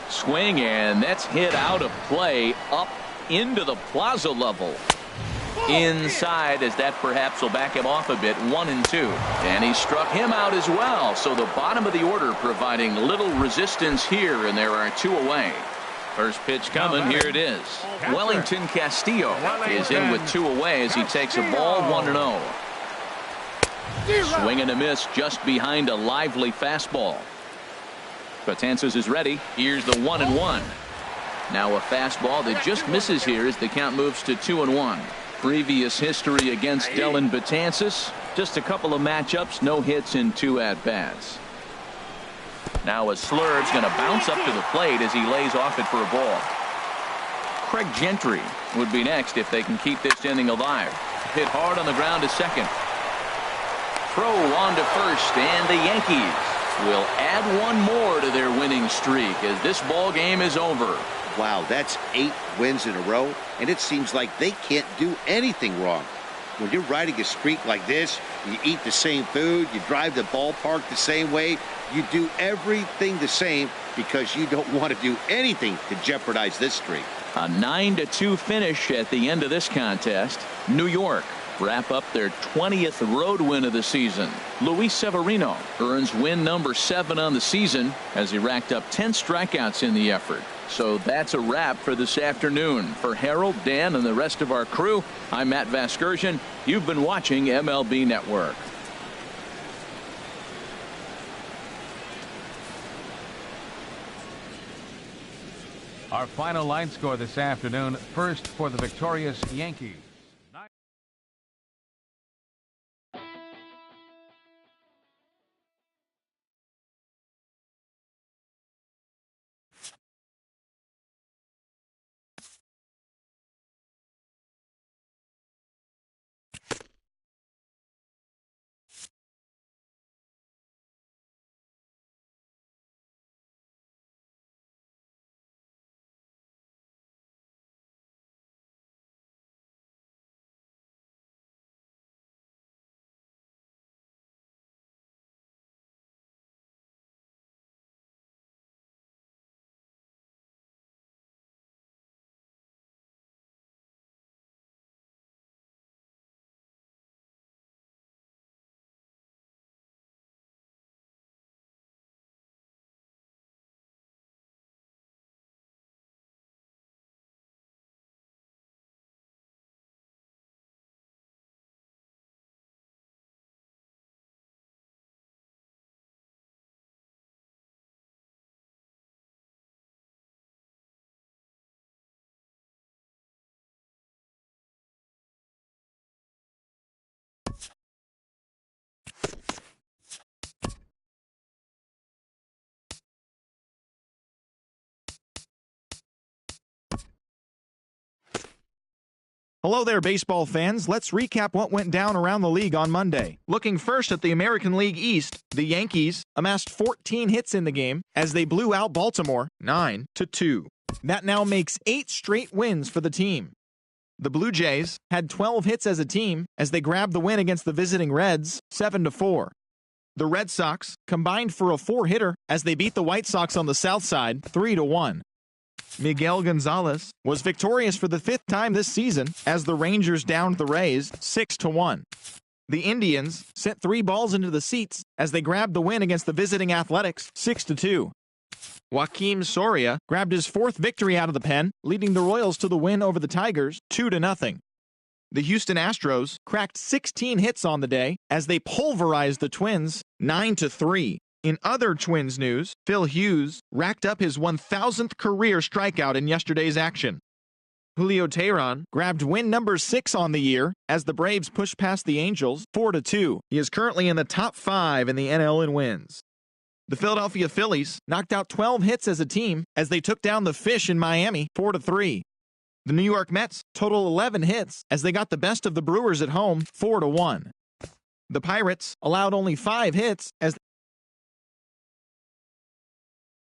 A: Swing, and that's hit out of play up into the plaza level. Inside, as that perhaps will back him off a bit. 1-2, and he struck him out as well. So the bottom of the order providing little resistance here, and there are 2 away. First pitch coming. Here it is. Wellington Castillo is in with 2 away as he takes a ball. 1-0. Swing and a miss just behind a lively fastball. Betances is ready. Here's the 1-1. Now a fastball that just misses here as the count moves to 2-1. Previous history against Dellin Betances. Just a couple of matchups, no hits in 2 at-bats. Now a Slurve's going to bounce up to the plate as he lays off it for a ball. Craig Gentry would be next if they can keep this inning alive. Hit hard on the ground to second. Throw on to first, and the Yankees will add 1 more to their winning streak as this ball game is over.
E: Wow, that's 8 wins in a row, and it seems like they can't do anything wrong. When you're riding a streak like this, you eat the same food, you drive the ballpark the same way, you do everything the same because you don't want to do anything to jeopardize this streak.
A: A 9-2 finish at the end of this contest. New York wrap up their 20th road win of the season. Luis Severino earns win number 7 on the season as he racked up 10 strikeouts in the effort. So that's a wrap for this afternoon. For Harold, Dan, and the rest of our crew, I'm Matt Vasgersian. You've been watching MLB Network.
C: Our final line score this afternoon, first for the victorious Yankees.
F: Hello there, baseball fans. Let's recap what went down around the league on Monday. Looking first at the American League East, the Yankees amassed 14 hits in the game as they blew out Baltimore 9-2. That now makes 8 straight wins for the team. The Blue Jays had 12 hits as a team as they grabbed the win against the visiting Reds 7-4. The Red Sox combined for a 4-hitter as they beat the White Sox on the south side 3-1. Miguel Gonzalez was victorious for the 5th time this season as the Rangers downed the Rays 6-1. The Indians sent 3 balls into the seats as they grabbed the win against the visiting Athletics 6-2. Joakim Soria grabbed his 4th victory out of the pen, leading the Royals to the win over the Tigers 2-0. The Houston Astros cracked 16 hits on the day as they pulverized the Twins 9-3. In other Twins news, Phil Hughes racked up his 1,000th career strikeout in yesterday's action. Julio Teheran grabbed win number 6 on the year as the Braves pushed past the Angels 4-2. He is currently in the top 5 in the NL in wins. The Philadelphia Phillies knocked out 12 hits as a team as they took down the Fish in Miami 4-3. The New York Mets total 11 hits as they got the best of the Brewers at home 4-1. The Pirates allowed only 5 hits as